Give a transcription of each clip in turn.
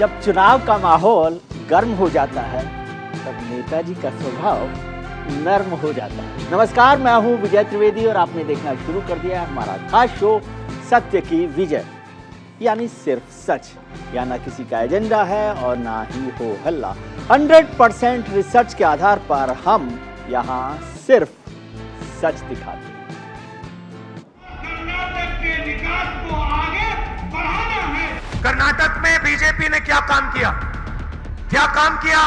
जब चुनाव का माहौल गर्म हो जाता है तब नेताजी का स्वभाव नर्म हो जाता है। नमस्कार, मैं हूं विजय त्रिवेदी और आपने देखना शुरू कर दिया है हमारा खास शो सत्य की विजय, यानी सिर्फ सच। या ना किसी का एजेंडा है और ना ही हो हल्ला। 100% रिसर्च के आधार पर हम यहाँ सिर्फ सच दिखाते हैं। कर्नाटक के विकास को आगे बढ़ाना है। कर्नाटक में बीजेपी ने क्या काम किया? क्या काम किया?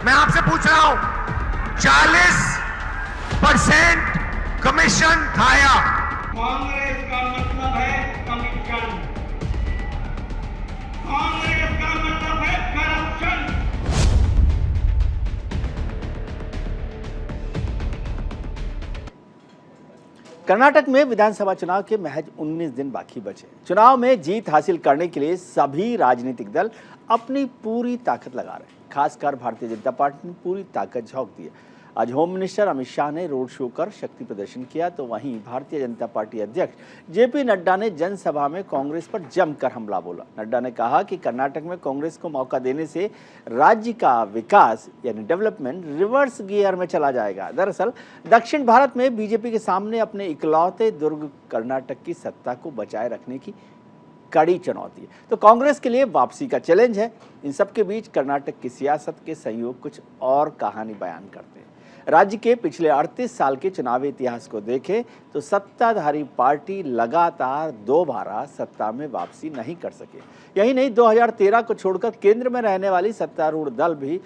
मैं आपसे पूछ रहा हूं। 40% कमीशन खाया। कांग्रेस का मतलब है कमीशन, कांग्रेस का मतलब है करप्शन। कर्नाटक में विधानसभा चुनाव के महज 19 दिन बाकी बचे। चुनाव में जीत हासिल करने के लिए सभी राजनीतिक दल अपनी पूरी ताकत लगा रहे हैं। खासकर भारतीय जनता पार्टी ने पूरी ताकत झोंक दी है। आज होम मिनिस्टर अमित शाह ने रोड शो कर शक्ति प्रदर्शन किया, तो वहीं भारतीय जनता पार्टी अध्यक्ष जेपी नड्डा ने जनसभा में कांग्रेस पर जमकर हमला बोला। नड्डा ने कहा कि कर्नाटक में कांग्रेस को मौका देने से राज्य का विकास यानी डेवलपमेंट रिवर्स गियर में चला जाएगा। दरअसल दक्षिण भारत में बीजेपी के सामने अपने इकलौते दुर्ग कर्नाटक की सत्ता को बचाए रखने की कड़ी चुनौती है, तो कांग्रेस के लिए वापसी का चैलेंज है। इन सबके बीच कर्नाटक की सियासत के संयोग कुछ और कहानी बयान करते हैं। राज्य के पिछले 38 साल के चुनावी इतिहास को देखें तो सत्ताधारी पार्टी लगातार दोबारा सत्ता में वापसी नहीं कर सके। यही नहीं, 2013 को छोड़कर केंद्र में रहने वाली सत्तारूढ़ दल भी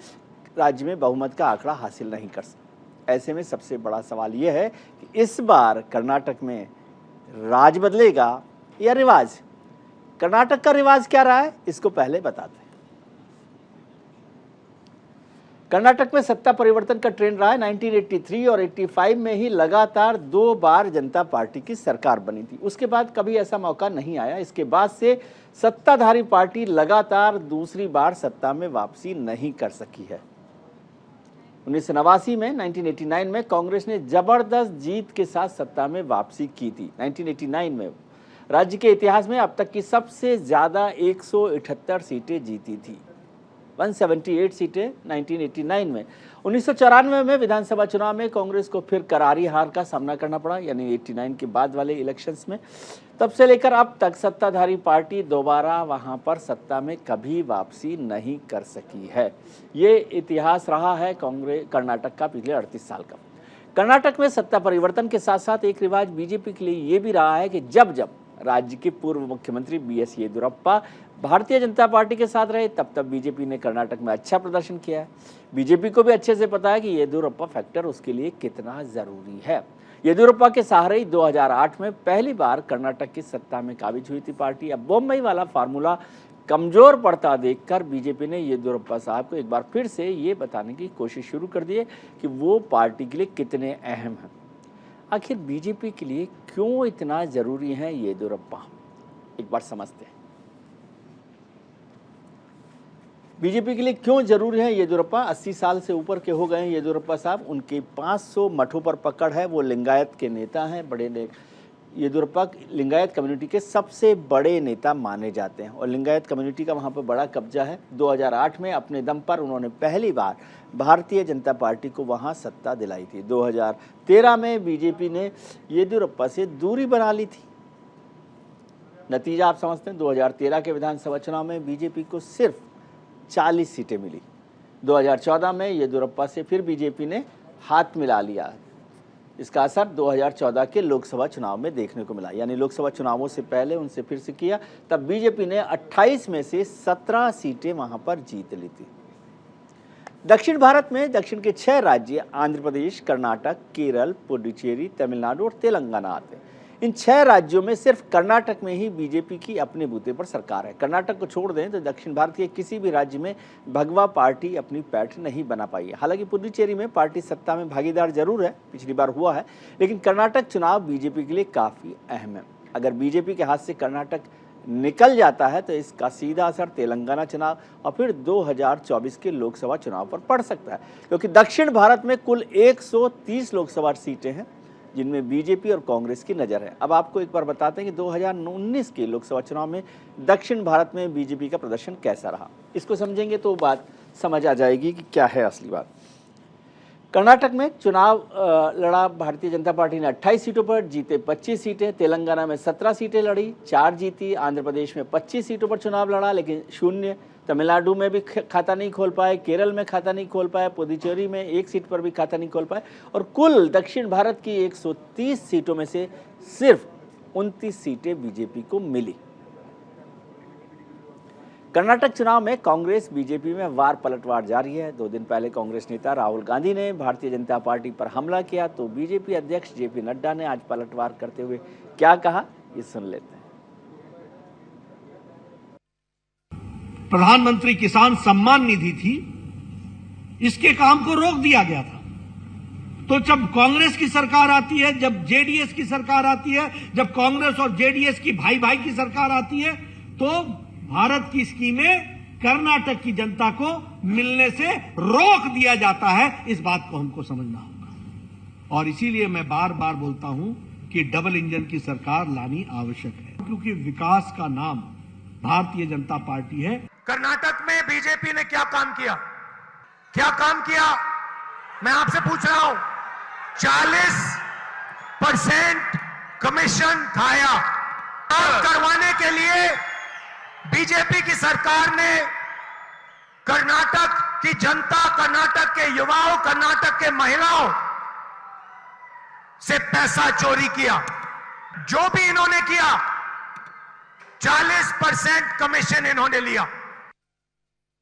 राज्य में बहुमत का आंकड़ा हासिल नहीं कर सके। ऐसे में सबसे बड़ा सवाल यह है कि इस बार कर्नाटक में राज बदलेगा या रिवाज? कर्नाटक का रिवाज क्या रहा है, इसको पहले बताते हैं। कर्नाटक में सत्ता परिवर्तन का ट्रेंड रहा है। 1983 और 85 में ही लगातार 2 बार जनता पार्टी की सरकार बनी थी। उसके बाद कभी ऐसा मौका नहीं आया। इसके बाद से सत्ताधारी पार्टी लगातार दूसरी बार सत्ता में वापसी नहीं कर सकी है। 1989 में 1989 में कांग्रेस ने जबरदस्त जीत के साथ सत्ता में वापसी की थी। 1989 में राज्य के इतिहास में अब तक की सबसे ज्यादा 178 सीटें जीती थी, 178 सीटें 1989 में। 1994 में विधानसभा चुनाव में कांग्रेस को फिर करारी हार का सामना करना पड़ा, यानी 89 के बाद वाले इलेक्शंस में। तब से लेकर अब तक सत्ताधारी पार्टी दोबारा वहां पर सत्ता में कभी वापसी नहीं कर सकी है। ये इतिहास रहा है कांग्रेस कर्नाटक का पिछले 38 साल का। कर्नाटक में सत्ता परिवर्तन के साथ साथ एक रिवाज बीजेपी के लिए ये भी रहा है कि जब जब राज्य के पूर्व मुख्यमंत्री बीएस येदियुरप्पा भारतीय जनता पार्टी के साथ रहे, तब तब बीजेपी ने कर्नाटक में अच्छा प्रदर्शन किया है। बीजेपी को भी अच्छे से पता है कि येदियुरप्पा फैक्टर उसके लिए कितना जरूरी है। येदियुरप्पा के सहारे ही 2008 में पहली बार कर्नाटक की सत्ता में काबिज हुई थी पार्टी। अब बम्बई वाला फार्मूला कमजोर पड़ता देखकर बीजेपी ने येदियुरप्पा साहब को एक बार फिर से ये बताने की कोशिश शुरू कर दी है कि वो पार्टी के लिए कितने अहम हैं। आखिर बीजेपी के लिए क्यों इतना जरूरी है येदियुरप्पा, एक बार समझते हैं। बीजेपी के लिए क्यों जरूरी है येदियुरप्पा? 80 साल से ऊपर के हो गए हैं येदियुरप्पा साहब। उनके 500 मठों पर पकड़ है। वो लिंगायत के नेता हैं, बड़े येदियुरप्पा लिंगायत कम्युनिटी के सबसे बड़े नेता माने जाते हैं और लिंगायत कम्युनिटी का वहाँ पर बड़ा कब्जा है। 2008 में अपने दम पर उन्होंने पहली बार भारतीय जनता पार्टी को वहाँ सत्ता दिलाई थी। 2013 में बीजेपी ने येदियुरप्पा से दूरी बना ली थी। नतीजा आप समझते हैं। 2013 के विधानसभा चुनाव में बीजेपी को सिर्फ 40 सीटें मिली। 2014 में येदियुरप्पा से फिर बीजेपी ने हाथ मिला लिया। इसका असर 2014 के लोकसभा चुनाव में देखने को मिला, यानी लोकसभा चुनावों से पहले उनसे फिर से किया। तब बीजेपी ने 28 में से 17 सीटें वहां पर जीत ली थी। दक्षिण भारत में दक्षिण के 6 राज्य आंध्र प्रदेश, कर्नाटक, केरल, पुडुचेरी, तमिलनाडु और तेलंगाना आते हैं। इन 6 राज्यों में सिर्फ कर्नाटक में ही बीजेपी की अपने बूते पर सरकार है। कर्नाटक को छोड़ दें तो दक्षिण भारत के किसी भी राज्य में भगवा पार्टी अपनी पैठ नहीं बना पाई है। हालांकि पुडुचेरी में पार्टी सत्ता में भागीदार जरूर है, पिछली बार हुआ है, लेकिन कर्नाटक चुनाव बीजेपी के लिए काफ़ी अहम है। अगर बीजेपी के हाथ से कर्नाटक निकल जाता है तो इसका सीधा असर तेलंगाना चुनाव और फिर 2024 के लोकसभा चुनाव पर पड़ सकता है, क्योंकि दक्षिण भारत में कुल 130 लोकसभा सीटें हैं। जिनमें बीजेपी और कांग्रेस की नज़र है। अब आपको एक बार बताते हैं कि 2019 के लोकसभा चुनाव में दक्षिण भारत में बीजेपी का प्रदर्शन कैसा रहा। इसको समझेंगे तो बात समझ आ जाएगी कि क्या है असली बात। कर्नाटक में चुनाव लड़ा भारतीय जनता पार्टी ने 28 सीटों पर, जीते 25 सीटें। तेलंगाना में 17 सीटें लड़ी, 4 जीती। आंध्र प्रदेश में 25 सीटों पर चुनाव लड़ा लेकिन 0। तमिलनाडु में भी खाता नहीं खोल पाए, केरल में खाता नहीं खोल पाए, पुदुचेरी में 1 सीट पर भी खाता नहीं खोल पाए और कुल दक्षिण भारत की 130 सीटों में से सिर्फ 29 सीटें बीजेपी को मिली। कर्नाटक चुनाव में कांग्रेस बीजेपी में वार पलटवार जारी है। 2 दिन पहले कांग्रेस नेता राहुल गांधी ने भारतीय जनता पार्टी पर हमला किया तो बीजेपी अध्यक्ष जेपी नड्डा ने आज पलटवार करते हुए क्या कहा, ये सुन लेते हैं। प्रधानमंत्री किसान सम्मान निधि थी, इसके काम को रोक दिया गया था। तो जब कांग्रेस की सरकार आती है, जब जेडीएस की सरकार आती है, जब कांग्रेस और जेडीएस की भाई भाई की सरकार आती है, तो भारत की स्कीमें कर्नाटक की जनता को मिलने से रोक दिया जाता है। इस बात को हमको समझना होगा और इसीलिए मैं बार बार बोलता हूं कि डबल इंजन की सरकार लानी आवश्यक है, क्योंकि विकास का नाम भारतीय जनता पार्टी है। कर्नाटक में बीजेपी ने क्या काम किया? क्या काम किया? मैं आपसे पूछ रहा हूं। 40% कमीशन खाया करवाने के लिए बीजेपी की सरकार ने कर्नाटक की जनता, कर्नाटक के युवाओं, कर्नाटक के महिलाओं से पैसा चोरी किया। जो भी इन्होंने किया, 40% कमीशन इन्होंने लिया।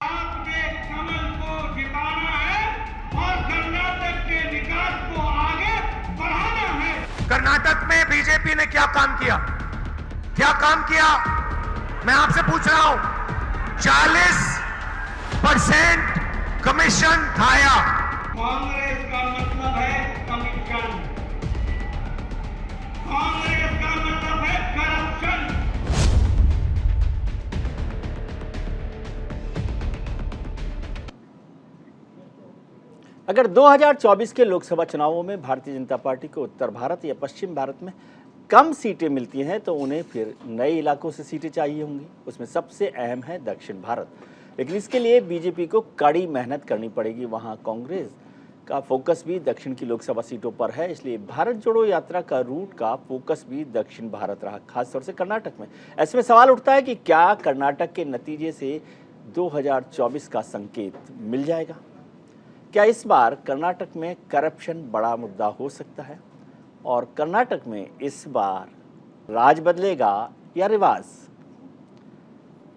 आपके कमल को जिताना है और कर्नाटक के विकास को आगे बढ़ाना है। कर्नाटक में बीजेपी ने क्या काम किया? क्या काम किया? मैं आपसे पूछ रहा हूं। 40% कमीशन खाया। कांग्रेस का मतलब है कमीशन, कांग्रेस का मतलब है करप्शन। अगर 2024 के लोकसभा चुनावों में भारतीय जनता पार्टी को उत्तर भारत या पश्चिम भारत में कम सीटें मिलती हैं तो उन्हें फिर नए इलाकों से सीटें चाहिए होंगी। उसमें सबसे अहम है दक्षिण भारत, लेकिन इसके लिए बीजेपी को कड़ी मेहनत करनी पड़ेगी। वहां कांग्रेस का फोकस भी दक्षिण की लोकसभा सीटों पर है, इसलिए भारत जोड़ो यात्रा का रूट का फोकस भी दक्षिण भारत रहा, खासतौर से कर्नाटक में। ऐसे में सवाल उठता है कि क्या कर्नाटक के नतीजे से 2024 का संकेत मिल जाएगा? क्या इस बार कर्नाटक में करप्शन बड़ा मुद्दा हो सकता है और कर्नाटक में इस बार राज बदलेगा या रिवाज?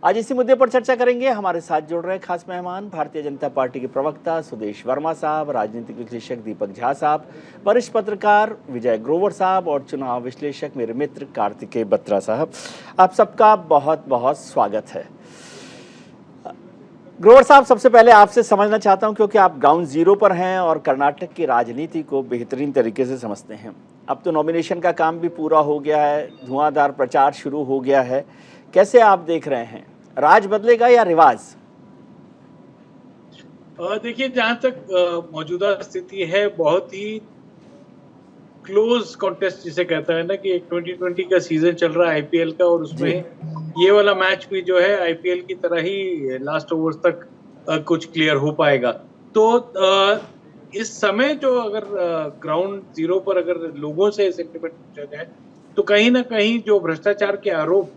आज इसी मुद्दे पर चर्चा करेंगे। हमारे साथ जुड़ रहे खास मेहमान भारतीय जनता पार्टी के प्रवक्ता सुदेश वर्मा साहब, राजनीतिक विश्लेषक दीपक झा साहब, वरिष्ठ पत्रकार विजय ग्रोवर साहब और चुनाव विश्लेषक मेरे मित्र कार्तिकेय बत्रा साहब। आप सबका बहुत बहुत स्वागत है। ग्रोवर साहब, सबसे पहले आपसे समझना चाहता हूं, क्योंकि आप ग्राउंड जीरो पर हैं और कर्नाटक की राजनीति को बेहतरीन तरीके से समझते हैं। अब तो नॉमिनेशन का काम भी पूरा हो गया है, धुआंधार प्रचार शुरू हो गया है। कैसे आप देख रहे हैं, राज बदलेगा या रिवाज? देखिए, जहां तक मौजूदा स्थिति है, बहुत ही क्लोज कॉन्टेस्ट जिसे कहता है ना, कि एक 2020 का सीजन चल रहा है आईपीएल का, और उसमें ये वाला मैच भी जो है आईपीएल की तरह ही लास्ट ओवर्स तक कुछ क्लियर हो पाएगा। तो इस समय जो अगर ग्राउंड जीरो पर अगर लोगों से सेंटिमेंट पूछा जाए, तो कहीं ना कहीं जो भ्रष्टाचार के आरोप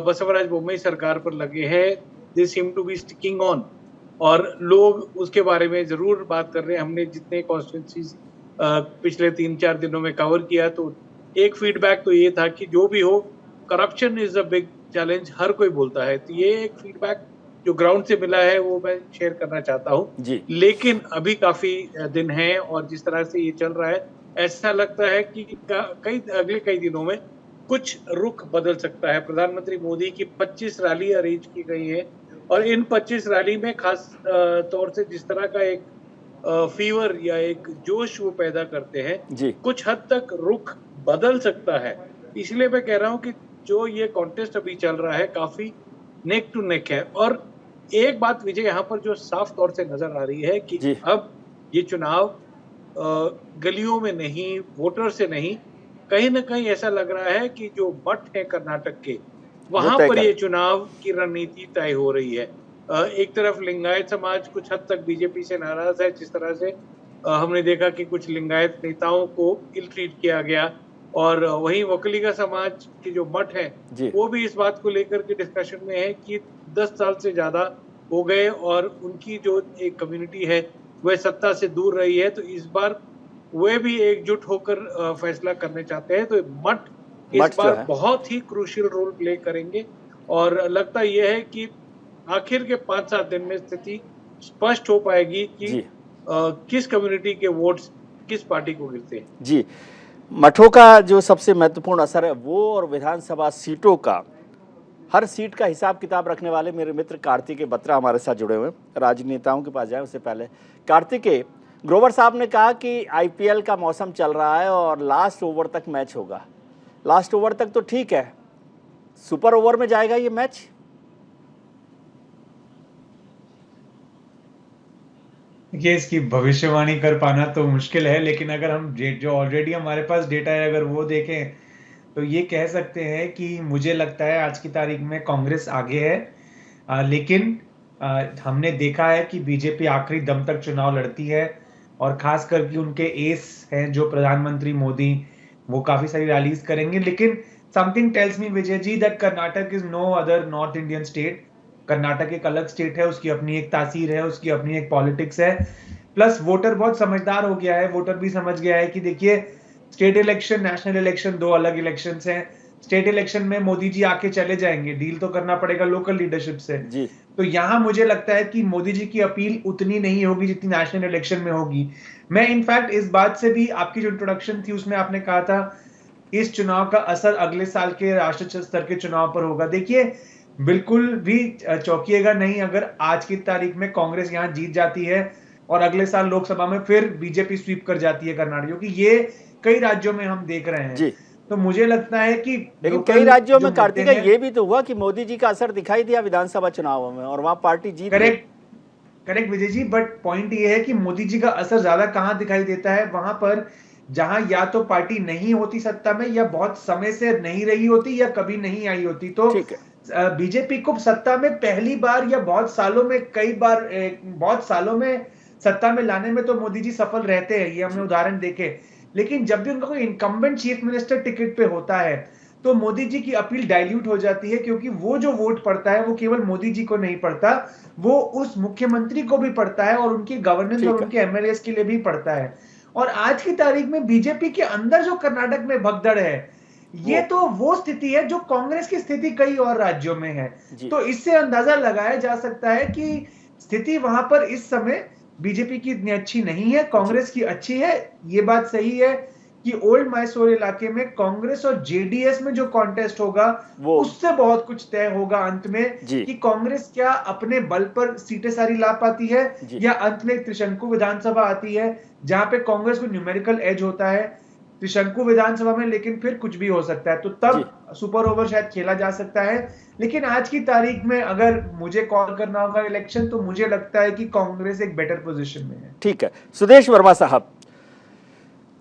बसवराज बोम्मई सरकार पर लगे हैं, they seem to be sticking on, और लोग उसके बारे में जरूर बात कर रहे हैं। हमने जितने कॉन्स्टिट्यूंसीज पिछले 3-4 दिनों में कवर किया, तो एक फीडबैक तो ये था कि जो भी हो, corruption is a big challenge, हर कोई बोलता है। तो ये एक फीडबैक जो ग्राउंड से मिला है वो मैं शेयर करना चाहता हूँ। लेकिन अभी काफी दिन हैं और जिस तरह से ये चल रहा है, ऐसा लगता है कि अगले कई दिनों में कुछ रुख बदल सकता है। प्रधानमंत्री मोदी की 25 रैली अरेंज की गई है और इन 25 रैली में खास तौर से जिस तरह का एक फीवर या एक जोश वो पैदा करते हैं, कुछ हद तक रुख बदल सकता है। इसलिए मैं कह रहा हूँ कि जो ये कॉन्टेस्ट अभी चल रहा है काफी नेक टू नेक है। और एक बात विजय यहाँ पर जो साफ तौर से नजर आ रही है कि अब ये चुनाव गलियों में नहीं, वोटर से नहीं, कहीं ना कहीं ऐसा लग रहा है कि जो मठ है कर्नाटक के, वहां पर ये चुनाव की रणनीति तय हो रही है। एक तरफ लिंगायत समाज कुछ हद तक बीजेपी से नाराज है, जिस तरह से हमने देखा कि कुछ लिंगायत नेताओं को इल ट्रीट किया गया, और वहीं वकलीगा समाज के जो मठ हैं वो भी इस बात को लेकर के डिस्कशन में है कि 10 साल से ज्यादा हो गए और उनकी जो एक कम्युनिटी है वह सत्ता से दूर रही है, तो इस बार वे भी एकजुट होकर फैसला करने चाहते हैं। तो मठ इस बार बहुत ही क्रूशियल रोल प्ले करेंगे, और लगता यह है कि आखिर के 5-7 दिन में स्थिति स्पष्ट हो पाएगी कि किस कम्युनिटी के वोट्स किस पार्टी को गिरते हैं। जी, मठों का जो सबसे महत्वपूर्ण असर है वो, और विधानसभा सीटों का, हर सीट का हिसाब किताब रखने वाले मेरे मित्र कार्तिकेय बत्रा हमारे साथ जुड़े हुए हैं। राजनेताओं के पास जाए उससे पहले, कार्तिकेय, ग्रोवर साहब ने कहा कि आईपीएल का मौसम चल रहा है और लास्ट ओवर तक मैच होगा। लास्ट ओवर तक तो ठीक है, सुपर ओवर में जाएगा ये मैच? देखिए, इसकी भविष्यवाणी कर पाना तो मुश्किल है, लेकिन अगर हम जो ऑलरेडी हमारे पास डेटा है अगर वो देखें तो ये कह सकते हैं कि मुझे लगता है आज की तारीख में कांग्रेस आगे है, लेकिन हमने देखा है कि बीजेपी आखिरी दम तक चुनाव लड़ती है, और खास करके उनके एस हैं जो प्रधानमंत्री मोदी, वो काफी सारी रैलीज करेंगे। लेकिन something tells me Vijay ji that Karnataka is no other north Indian state. Karnataka एक अलग स्टेट है, उसकी अपनी एक तासीर है, उसकी अपनी एक पॉलिटिक्स है। प्लस वोटर बहुत समझदार हो गया है, वोटर भी समझ गया है कि देखिए स्टेट इलेक्शन, नेशनल इलेक्शन दो अलग इलेक्शंस हैं। स्टेट इलेक्शन में मोदी जी आके चले जाएंगे, डील तो करना पड़ेगा लोकल लीडरशिप से जी। तो यहाँ मुझे लगता है कि मोदी जी की अपील उतनी नहीं होगी जितनी नेशनल इलेक्शन में होगी। मैं इनफैक्ट इस बात से भी, आपकी जो इंट्रोडक्शन थी उसमें आपने कहा था इस चुनाव का असर अगले साल के राष्ट्रीय स्तर के चुनाव पर होगा। देखिए, बिल्कुल भी चौंकिएगा नहीं अगर आज की तारीख में कांग्रेस यहाँ जीत जाती है और अगले साल लोकसभा में फिर बीजेपी स्वीप कर जाती है कर्नाटक, क्योंकि ये कई राज्यों में हम देख रहे हैं जी। तो मुझे लगता है कि लेकिन कई राज्यों में कार्तिका ये भी तो हुआ कि मोदी जी का असर दिखाई दिया विधानसभा चुनावों में और वहां पार्टी जीत। Correct Vijay ji, but point ये है कि मोदी जी का असर ज्यादा कहां दिखाई देता है, वहां पर जहां या तो पार्टी नहीं होती सत्ता में, या बहुत समय से नहीं रही होती, या कभी नहीं आई होती। तो बीजेपी को सत्ता में पहली बार या बहुत सालों में, कई बार बहुत सालों में सत्ता में लाने में तो मोदी जी सफल रहते हैं, ये हमने उदाहरण देखे। लेकिन जब भी उनका कोई इनकम्बेंट चीफ मिनिस्टर टिकट पे होता है तो मोदी जी की अपील डाइल्यूट हो जाती है, क्योंकि वो जो वोट पड़ता है वो केवल मोदी जी को नहीं पड़ता, वो उस मुख्यमंत्री को भी पड़ता है और उनकी गवर्नेंस और उनके एमएलएस के लिए भी पड़ता है। और आज की तारीख में बीजेपी के अंदर जो कर्नाटक में भगदड़ है, ये तो वो स्थिति है जो कांग्रेस की स्थिति कई और राज्यों में है। तो इससे अंदाजा लगाया जा सकता है कि स्थिति वहां पर इस समय बीजेपी की इतनी अच्छी नहीं है, कांग्रेस की अच्छी है। ये बात सही है कि ओल्ड मैसूर इलाके में कांग्रेस और जेडीएस में जो कॉन्टेस्ट होगा उससे बहुत कुछ तय होगा अंत में, कि कांग्रेस क्या अपने बल पर सीटें सारी ला पाती है, या अंत में त्रिशंकु विधानसभा आती है जहां पे कांग्रेस को न्यूमेरिकल एज होता है त्रिशंकु विधानसभा में, लेकिन फिर कुछ भी हो सकता है। तो तब सुपर ओवर शायद खेला जा सकता है। लेकिन आज की तारीख में अगर मुझे कॉल करना होगा इलेक्शन, तो मुझे लगता है कि कांग्रेस एक बेटर पोजीशन में है। ठीक है, सुदेश वर्मा साहब,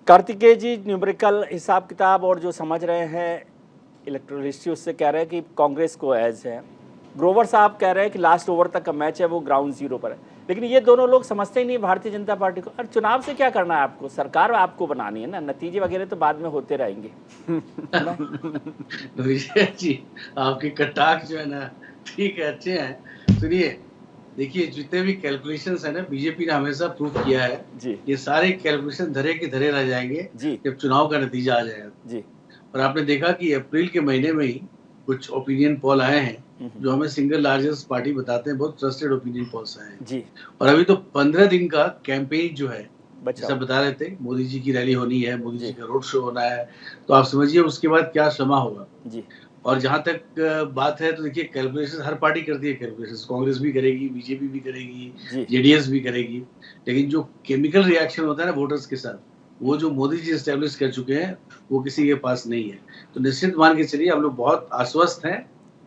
कार्तिकेय जी न्यूमेरिकल हिसाब किताब और जो समझ रहे हैं इलेक्टोरल हिस्ट्री, उससे कह रहे हैं कि कांग्रेस को एज है। ग्रोवर साहब कह रहे हैं कि लास्ट ओवर तक का मैच है वो ग्राउंड जीरो पर है। लेकिन ये दोनों लोग समझते ही नहीं भारतीय जनता पार्टी को। और चुनाव से क्या करना है आपको, सरकार आपको बनानी है ना, नतीजे वगैरह तो बाद में होते रहेंगे। विजय जी, आपके कटाक्ष जो है ना ठीक है, अच्छे हैं। सुनिए, देखिए जितने भी कैलकुलेशंस है ना, बीजेपी ने हमेशा प्रूव किया है जी। ये सारे कैलकुलेशन धरे के धरे रह जाएंगे जब चुनाव का नतीजा आ जाएगा जी। और आपने देखा कि अप्रैल के महीने में ही कुछ ओपिनियन पोल आए हैं जो हमें सिंगल लार्जेस्ट पार्टी बताते हैं, बहुत ट्रस्टेड ओपिनियन पोल्स आए हैं जी। और अभी तो 15 दिन का कैंपेन जो है, जैसा बता रहे थे, मोदी जी की रैली होनी है, मोदी जी का रोड शो होना है, तो आप समझिए उसके बाद क्या समा होगा जी। और जहां तक बात है तो देखिए कैलकुलेशन हर पार्टी करती है, कैलकुलेशन कांग्रेस भी करेगी, बीजेपी भी करेगी, जेडीएस भी करेगी। लेकिन जो केमिकल रिएक्शन होता है ना वोटर्स के साथ, वो जो मोदी जी एस्टेब्लिश कर चुके हैं वो किसी के पास नहीं है। तो निश्चित मान के चलिए हम लोग बहुत आश्वस्त हैं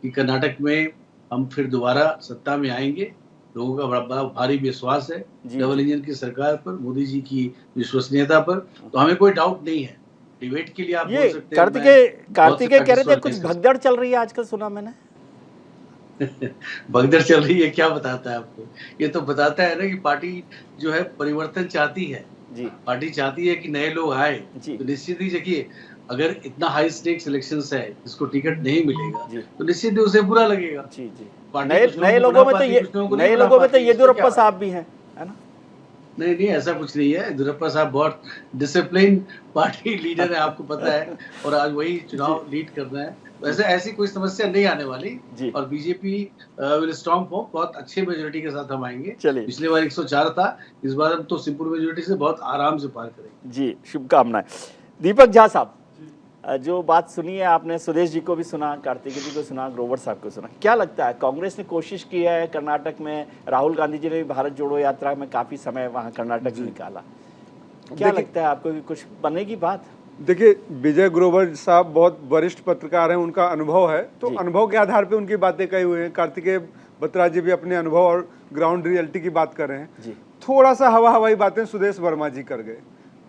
कि कर्नाटक में हम फिर दोबारा सत्ता में आएंगे लोगों का बड़ा भारी विश्वास है जी। डबल इंजन की सरकार पर, मोदी जी की विश्वसनीयता पर, तो हमें कोई डाउट नहीं है। डिबेट के लिए आप ये बोल सकते हैं। कार्तिकेय कह रहे थे कुछ भगदड़ चल रही है आजकल, सुना मैंने। भगदड़ चल रही है, क्या बताता है आपको? ये तो बताता है ना कि पार्टी जो है परिवर्तन चाहती है जी। पार्टी चाहती है कि नए लोग आए, तो निश्चित ही देखिए अगर इतना हाई स्टेक्स इलेक्शंस है जिसको टिकट नहीं मिलेगा तो निश्चित ही उसे बुरा लगेगा। जी जी। पार्टी नए लोगों में तो येदियुरप्पा साहब भी हैं, है ना? नहीं, ऐसा कुछ नहीं है। येदियुरप्पा साहब बहुत डिसिप्लिन पार्टी लीडर है, आपको पता है, और आज वही चुनाव लीड करना है। वैसे ऐसी कोई समस्या नहीं आने वाली और बीजेपी विल स्ट्रॉन्ग फॉर्म, बहुत अच्छे मेजोरिटी के साथ हम आएंगे। पिछले बार 104 था, इस बार हम तो सिंपल मेजोरिटी से बहुत आराम से पार करेंगे। जी, शुभकामनाएं। दीपक झा साहब, जो बात सुनी है आपने, सुदेश जी को भी सुना, कार्तिकेय जी को सुना, ग्रोवर साहब को सुना, क्या लगता है कांग्रेस ने कोशिश की है कर्नाटक में? राहुल गांधी जी ने भी भारत जोड़ो यात्रा में काफी समय वहां कर्नाटक में निकाला, क्या लगता है आपको कि कुछ बनेगी बात? देखिए, विजय ग्रोवर साहब बहुत वरिष्ठ पत्रकार हैं, उनका अनुभव है, तो अनुभव के आधार पे उनकी बातें कही हुई हैं। कार्तिकेय बत्रा जी भी अपने अनुभव और ग्राउंड रियलिटी की बात कर रहे हैं। थोड़ा सा हवाई बातें सुदेश वर्मा जी कर गए,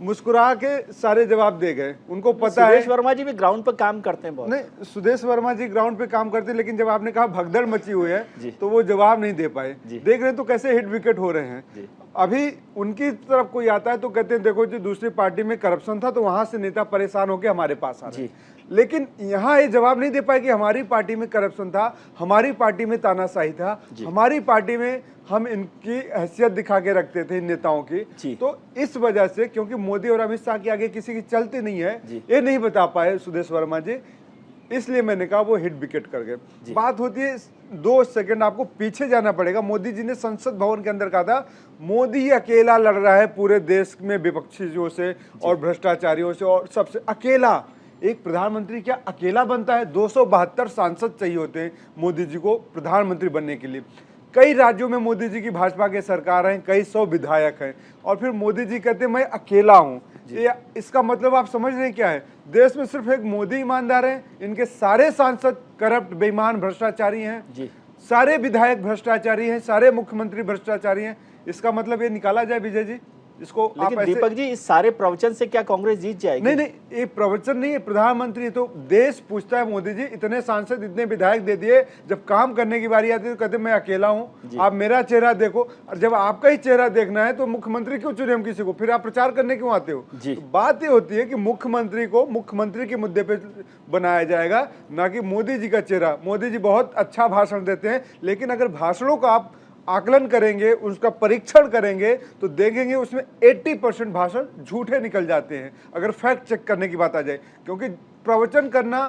मुस्कुरा के सारे जवाब दे गए। उनको पता है, सुदेश वर्मा जी भी ग्राउंड पर काम करते हैं बहुत। नहीं, सुदेश वर्मा जी ग्राउंड पे काम करते हैं, लेकिन जब आपने कहा भगदड़ मची हुई है तो वो जवाब नहीं दे पाए। देख रहे हैं तो कैसे हिट विकेट हो रहे हैं। अभी उनकी तरफ कोई आता है तो कहते हैं देखो जी दूसरी पार्टी में करप्शन था तो वहां से नेता परेशान होकर हमारे पास आ रहे हैं। लेकिन यहाँ ये जवाब नहीं दे पाए कि हमारी पार्टी में करप्शन था, हमारी पार्टी में तानाशाही था, हमारी पार्टी में हम इनकी हैसियत दिखा के रखते थे इन नेताओं की। तो इस वजह से, क्योंकि मोदी और अमित शाह के आगे किसी की चलती नहीं है, ये नहीं बता पाए सुदेश वर्मा जी, इसलिए मैंने कहा वो हिट विकेट कर गए। बात होती है 2 सेकंड आपको पीछे जाना पड़ेगा। मोदी जी ने संसद भवन के अंदर कहा था मोदी अकेला लड़ रहा है पूरे देश में विपक्षियों से और भ्रष्टाचारियों से, और सबसे अकेला। एक प्रधानमंत्री क्या अकेला बनता है? 272 सांसद चाहिए होते हैं मोदी जी को प्रधानमंत्री बनने के लिए। कई राज्यों में मोदी जी की भाजपा के सरकार हैं, कई 100 विधायक हैं, और फिर मोदी जी कहते हैं मैं अकेला हूं। ये इसका मतलब आप समझ रहे हैं क्या है? देश में सिर्फ एक मोदी ईमानदार हैं, इनके सारे सांसद करप्ट, बेईमान, भ्रष्टाचारी हैं, सारे विधायक भ्रष्टाचारी हैं, सारे मुख्यमंत्री भ्रष्टाचारी हैं। इसका मतलब ये निकाला जाए विजय जी इसको। लेकिन आप दीपक जी, इस सारे प्रवचन से क्या कांग्रेस जीत जाएगी? नहीं, ये प्रवचन नहीं है, प्रधानमंत्री। तो देश पूछता है मोदी जी इतने सांसद, इतने विधायक दे दिए, जब काम करने की बारी आती है तो कहते मैं अकेला हूं, आप मेरा चेहरा देखो। और जब आपका ही चेहरा देखना है तो मुख्यमंत्री क्यों चुने हम किसी को? फिर आप प्रचार करने क्यों आते हो? तो बात ये होती है कि मुख्यमंत्री को मुख्यमंत्री के मुद्दे पे बनाया जाएगा, ना कि मोदी जी का चेहरा। मोदी जी बहुत अच्छा भाषण देते हैं, लेकिन अगर भाषणों का आप आकलन करेंगे, उसका परीक्षण करेंगे तो देखेंगे उसमें 80% भाषण झूठे निकल जाते हैं, अगर फैक्ट चेक करने की बात आ जाए। क्योंकि प्रवचन करना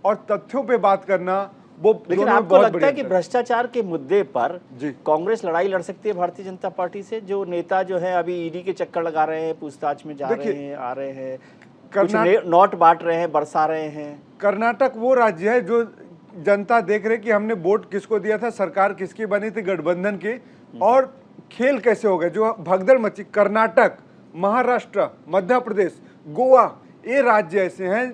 और तथ्यों पे बात करना वो, लेकिन आपको लगता है कि भ्रष्टाचार के मुद्दे पर कांग्रेस लड़ाई लड़ सकती है भारतीय जनता पार्टी से? जो नेता जो है अभी ईडी के चक्कर लगा रहे हैं, पूछताछ में जा रहे हैं, आ रहे हैं, कुछ नोट बांट रहे हैं, बरसा रहे हैं। कर्नाटक वो राज्य है जो जनता देख रहे कि हमने वोट किसको दिया था, सरकार किसकी बनी थी, गठबंधन की, और खेल कैसे हो गए, जो भगदड़ मची। कर्नाटक, महाराष्ट्र, मध्य प्रदेश, गोवा, ये राज्य ऐसे हैं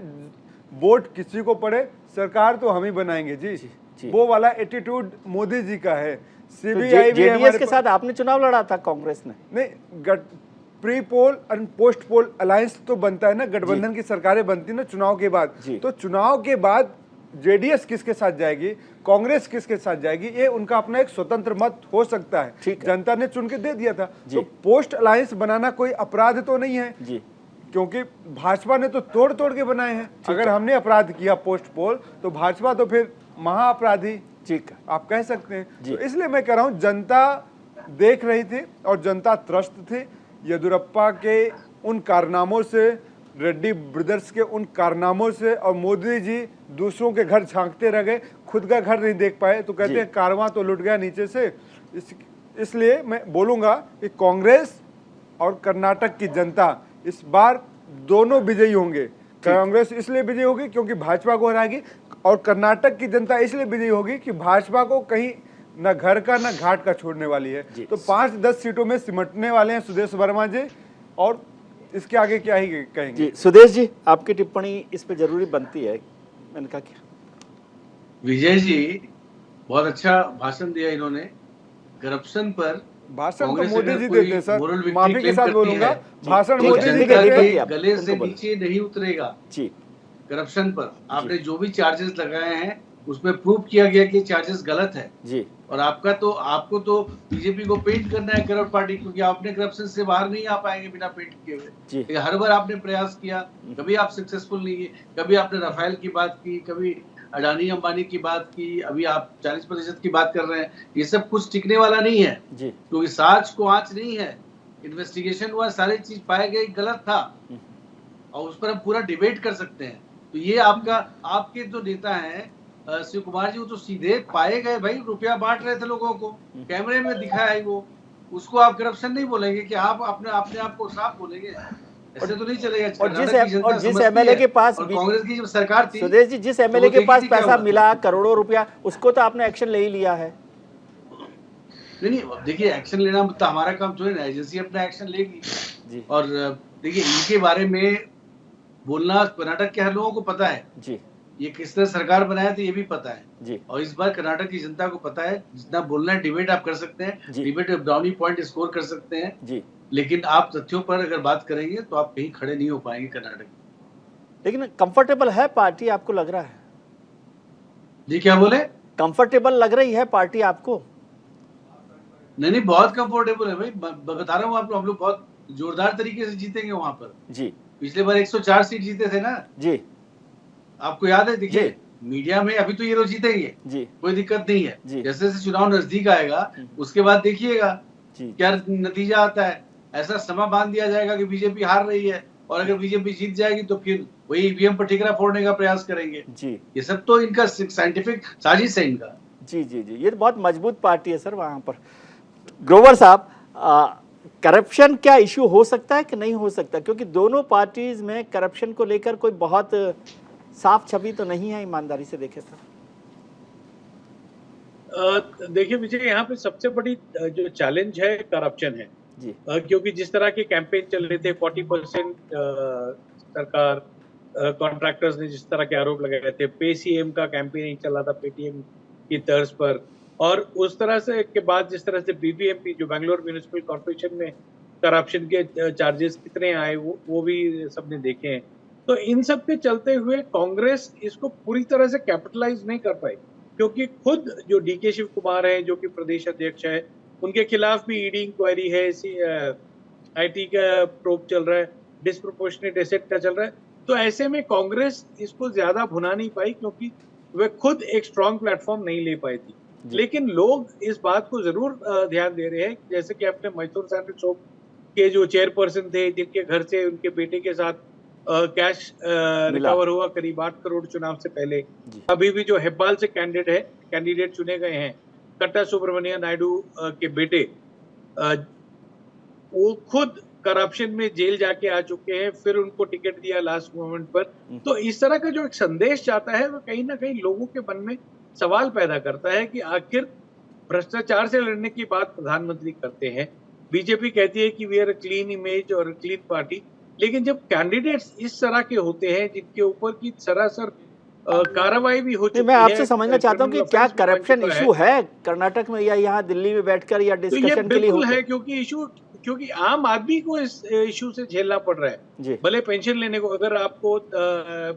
वोट किसी को पड़े सरकार तो हम ही बनाएंगे जी। वो वाला एटीट्यूड मोदी जी का है। सीबीआई जेडीएस के साथ आपने चुनाव लड़ा था कांग्रेस ने? नहीं, प्री पोल और पोस्ट पोल अलायंस तो बनता है ना, गठबंधन की सरकारें बनती ना चुनाव के बाद। तो चुनाव के बाद जेडीएस किसके साथ जाएगी, कांग्रेस किसके साथ जाएगी, ये उनका अपना एक स्वतंत्र मत हो सकता है। जनता ने चुन के दे दिया था। तो पोस्ट अलायंस बनाना कोई अपराध तो नहीं है, क्योंकि भाजपा ने तो तोड़ तोड़ के बनाए हैं। अगर हमने अपराध किया पोस्ट पोल तो भाजपा तो फिर महाअपराधी आप कह सकते हैं। तो इसलिए मैं कह रहा हूं जनता देख रही थी और जनता त्रस्त थी येदियुरप्पा के उन कारनामों से, रेड्डी ब्रदर्स के उन कारनामों से, और मोदी जी दूसरों के घर झांकते रह गए, खुद का घर नहीं देख पाए। तो कहते हैं कारवां तो लुट गया नीचे से। इसलिए मैं बोलूंगा कि कांग्रेस और कर्नाटक की जनता इस बार दोनों विजयी होंगे। कांग्रेस इसलिए विजयी होगी क्योंकि भाजपा को हराएगी, और कर्नाटक की जनता इसलिए विजयी होगी कि भाजपा को कहीं न घर का न घाट का छोड़ने वाली है। तो 5-10 सीटों में सिमटने वाले हैं सुदेश वर्मा जी, और इसके आगे क्या ही कहेंगे? सुदेश जी, आपकी टिप्पणी इस पे जरूरी बनती है। मैंने कहा क्या? विजय जी बहुत अच्छा भाषण दिया इन्होंने, करप्शन पर भाषण तो कांग्रेस मोदी अगर जी कोई देते हैं सर, moral victory माफी के claim साथ करती बोलूंगा, है, भाषण तो मोदी जी जनता देते हैं। के गले से नीचे नहीं उतरेगा जी करप्शन पर। आपने जो भी चार्जेस लगाए हैं उसमें प्रूव किया गया कि चार्जेस गलत है जी। और आपको तो बीजेपी को पेंट करना है करप्ट पार्टी, क्योंकि आपने करप्शन से बाहर नहीं आ पाएंगे बिना पेंट किए हुए। लेकिन हर बार आपने प्रयास किया, कभी आप सक्सेसफुल नहीं है। कभी आपने राफेल की बात की, कभी अडानी अंबानी की बात की, अभी आप 40% की बात कर रहे हैं। ये सब कुछ टिकने वाला नहीं है, क्योंकि साच को आंच नहीं है। इन्वेस्टिगेशन हुआ, सारी चीज पाए गए गलत था और उस पर हम पूरा डिबेट कर सकते हैं। तो ये आपके जो नेता हैं शिव कुमार जी, वो तो सीधे पाए गए भाई, रुपया बांट रहे थे लोगों को, कैमरे में दिखाया है वो। उसको आप करप्शन नहीं बोलेंगे कि आप अपने आप को साफ बोलेंगे, ऐसे तो नहीं चलेगा। और जिस एमएलए के पास कांग्रेस की जब सरकार थी, सुदेश जी, जिस एमएलए के पास पैसा मिला करोड़ों रुपया, उसको तो आपने एक्शन ले ही लिया है। नहीं, देखिए एक्शन लेना मतलब हमारा काम थोड़ी ना, एजेंसी अपना एक्शन लेगी। और देखिए इनके बारे में बोलना कर्नाटक के हर लोगों को पता है जी, ये किस तरह सरकार बनाया था ये भी पता है जी। और इस बार कर्नाटक की जनता को पता है, जितना बोलना है डिबेट आप कर सकते हैं, डिबेट ब्राउनी पॉइंट स्कोर कर सकते हैं जी, लेकिन आप तथ्यों पर अगर बात करेंगे तो आप कहीं खड़े नहीं हो पाएंगे कर्नाटक। लेकिन कंफर्टेबल है पार्टी आपको, लग रहा है जी? क्या बोले? कंफर्टेबल लग रही है पार्टी आपको? नहीं, बहुत कंफर्टेबल है भाई, बता रहा हूँ आपको। हम लोग बहुत जोरदार तरीके से जीतेंगे वहां पर जी। पिछले बार 104 सीट जीते थे ना जी, आपको याद है? देखिए मीडिया में अभी तो ये लोग जीतेंगे जी, कोई दिक्कत नहीं है। जैसे जैसे चुनाव नजदीक आएगा उसके बाद देखिएगा क्या नतीजा आता है। ऐसा समा बांध दिया जाएगा कि बीजेपी हार रही है, और अगर बीजेपी जीत जाएगी तो फिर वही ईवीएम पर ठिकरा फोड़ने का प्रयास करेंगे जी। ये सब तो इनका साइंटिफिक साजिश है इनका। जी जी जी, ये बहुत मजबूत पार्टी है सर वहां पर। ग्रोवर साहब, करप्शन क्या इशू हो सकता है कि नहीं हो सकता? क्योंकि दोनों पार्टीज में करप्शन को लेकर कोई बहुत साफ छवि तो नहीं है, ईमानदारी से देखे तो। देखिए विजय, यहाँ पे सबसे बड़ी जो चैलेंज है करप्शन है जी। क्योंकि जिस तरह के कैंपेन चल रहे थे, 40% सरकार कॉन्ट्रैक्टर्स ने जिस तरह के आरोप लगाए थे, पे सीएम का कैंपेनिंग चला था पेटीएम की तर्ज पर, और उस तरह से के बाद जिस तरह से बीबीएमपी जो बैंगलोर म्यूनिसिपल कॉर्पोरेशन में करप्शन के चार्जेस कितने आए वो भी सबने देखे हैं। तो इन सब के चलते हुए कांग्रेस इसको पूरी तरह से कैपिटलाइज नहीं कर पाई, क्योंकि खुद जो डीके शिव कुमार है जो कि प्रदेश अध्यक्ष है, उनके खिलाफ भी ईडी इंक्वायरी है, आईटी का प्रोब चल रहा है, डिस्प्रोपोर्शनेट एसेट का चल रहा है। तो ऐसे में कांग्रेस इसको ज्यादा भुना नहीं पाई, क्योंकि वे खुद एक स्ट्रॉन्ग प्लेटफॉर्म नहीं ले पाई थी। लेकिन लोग इस बात को जरूर ध्यान दे रहे हैं, जैसे कि अपने मैसूर सैनिक शॉप के जो चेयरपर्सन थे, जिनके घर से उनके बेटे के साथ कैश रिकवर हुआ करीब 8 करोड़ चुनाव से पहले। अभी भी जो हेब्बाल से कैंडिडेट चुने गए हैं, कट्टा सुब्रमण्य नायडू के बेटे, वो खुद करप्शन में जेल जाके आ चुके हैं, फिर उनको टिकट दिया लास्ट मोमेंट पर। तो इस तरह का जो एक संदेश जाता है वो कहीं ना कहीं लोगों के मन में सवाल पैदा करता है कि आखिर भ्रष्टाचार से लड़ने की बात प्रधानमंत्री करते हैं, बीजेपी कहती है कि वी आर क्लीन इमेज और क्लीन पार्टी, लेकिन जब कैंडिडेट्स इस तरह के होते हैं जिनके ऊपर की सरासर कार्रवाई भी हो चुकी है। मैं आपसे समझना चाहता हूँ कि क्या करप्शन इशू है कर्नाटक में, या यहाँ दिल्ली में बैठकर या डिस्कशन के लिए बिल्कुल है, क्योंकि आम आदमी को इस इशू से झेलना पड़ रहा है। भले पेंशन लेने को, अगर आपको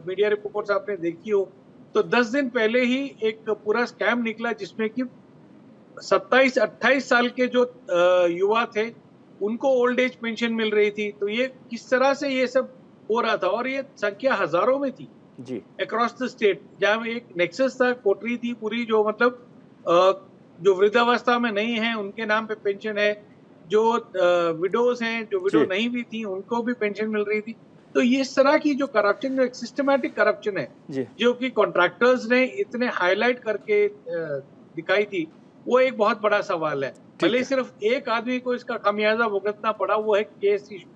मीडिया रिपोर्ट्स आपने देखी हो तो 10 दिन पहले ही एक पूरा स्कैम निकला, जिसमें कि 27-28 साल के जो युवा थे उनको ओल्ड एज पेंशन मिल रही थी। तो ये किस तरह से ये सब हो रहा था, और ये संख्या हजारों में थी जी अक्रॉस द स्टेट, जहाँ एक नेक्सस था, कोटरी थी पूरी, जो मतलब जो वृद्धावस्था में नहीं है उनके नाम पे पेंशन है, जो विडोज हैं, जो विडो नहीं भी थी उनको भी पेंशन मिल रही थी। तो ये इस तरह की जो करप्शन, जो एक सिस्टमैटिक करप्शन है जो कि कॉन्ट्रैक्टर्स ने इतने हाईलाइट करके दिखाई थी, वो एक बहुत बड़ा सवाल है। भले सिर्फ एक आदमी को इसका खामियाजा भुगतना पड़ा, वो है केस इशू,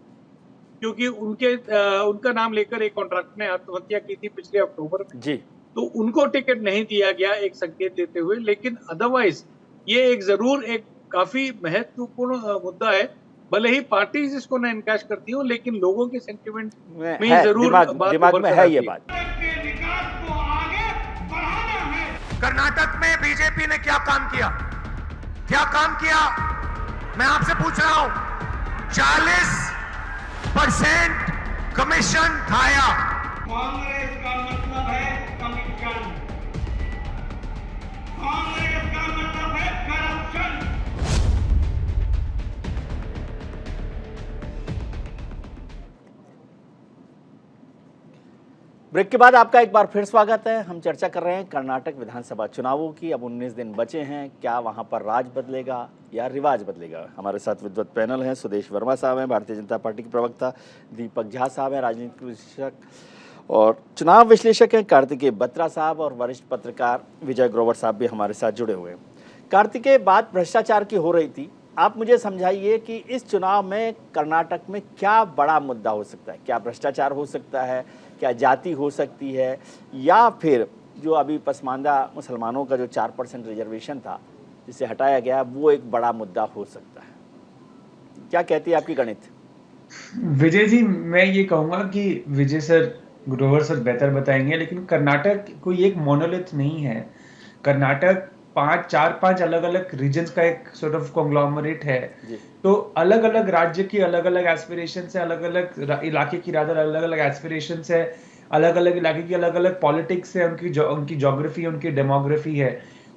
क्योंकि उनका नाम लेकर एक कॉन्ट्रैक्टर ने आत्महत्या की थी पिछले अक्टूबर में जी। तो उनको टिकट नहीं दिया गया, एक संकेत देते हुए। लेकिन अदरवाइज ये एक जरूर एक काफी महत्वपूर्ण मुद्दा है, भले ही पार्टीज इसको न इनकाश करती हो, लेकिन लोगों के सेंटिमेंट में जरूर दिमाग में है ये बात। विकास को आगे बढ़ाना है। कर्नाटक में बीजेपी ने क्या काम किया? क्या काम किया? मैं आपसे पूछ रहा हूं। 40% कमीशन खाया। कांग्रेस का मतलब है कमीशन, कांग्रेस का मतलब है करप्शन। ब्रेक के बाद आपका एक बार फिर स्वागत है। हम चर्चा कर रहे हैं कर्नाटक विधानसभा चुनावों की। अब 19 दिन बचे हैं। क्या वहां पर राज बदलेगा या रिवाज बदलेगा? हमारे साथ विद्वत पैनल हैं। सुदेश वर्मा साहब हैं, भारतीय जनता पार्टी के प्रवक्ता। दीपक झा साहब हैं, राजनीतिक विश्लेषक और चुनाव विश्लेषक हैं। कार्तिकेय बत्रा साहब और वरिष्ठ पत्रकार विजय ग्रोवर साहब भी हमारे साथ जुड़े हुए हैं। कार्तिकेय, बात भ्रष्टाचार की हो रही थी। आप मुझे समझाइए कि इस चुनाव में कर्नाटक में क्या बड़ा मुद्दा हो सकता है? क्या भ्रष्टाचार हो सकता है, क्या जाति हो सकती है, या फिर जो अभी पसमानदा मुसलमानों का जो 4% रिजर्वेशन था जिसे हटाया गया, वो एक बड़ा मुद्दा हो सकता है? क्या कहती है आपकी गणित? विजय जी, मैं ये कहूंगा कि विजय सर, ग्रोवर सर बेहतर बताएंगे, लेकिन कर्नाटक कोई एक मोनोलिथ नहीं है। कर्नाटक 4-5 अलग अलग रीजन्स का एक सॉर्ट ऑफ कॉन्ग्लोमरेट है। तो अलग अलग राज्य की अलग अलग एस्पिरेशंस है, अलग अलग इलाके की रादर अलग अलग एस्पिरेशंस है, अलग अलग इलाके की अलग अलग पॉलिटिक्स है, उनकी ज्योग्राफी है, उनकी डेमोग्राफी है।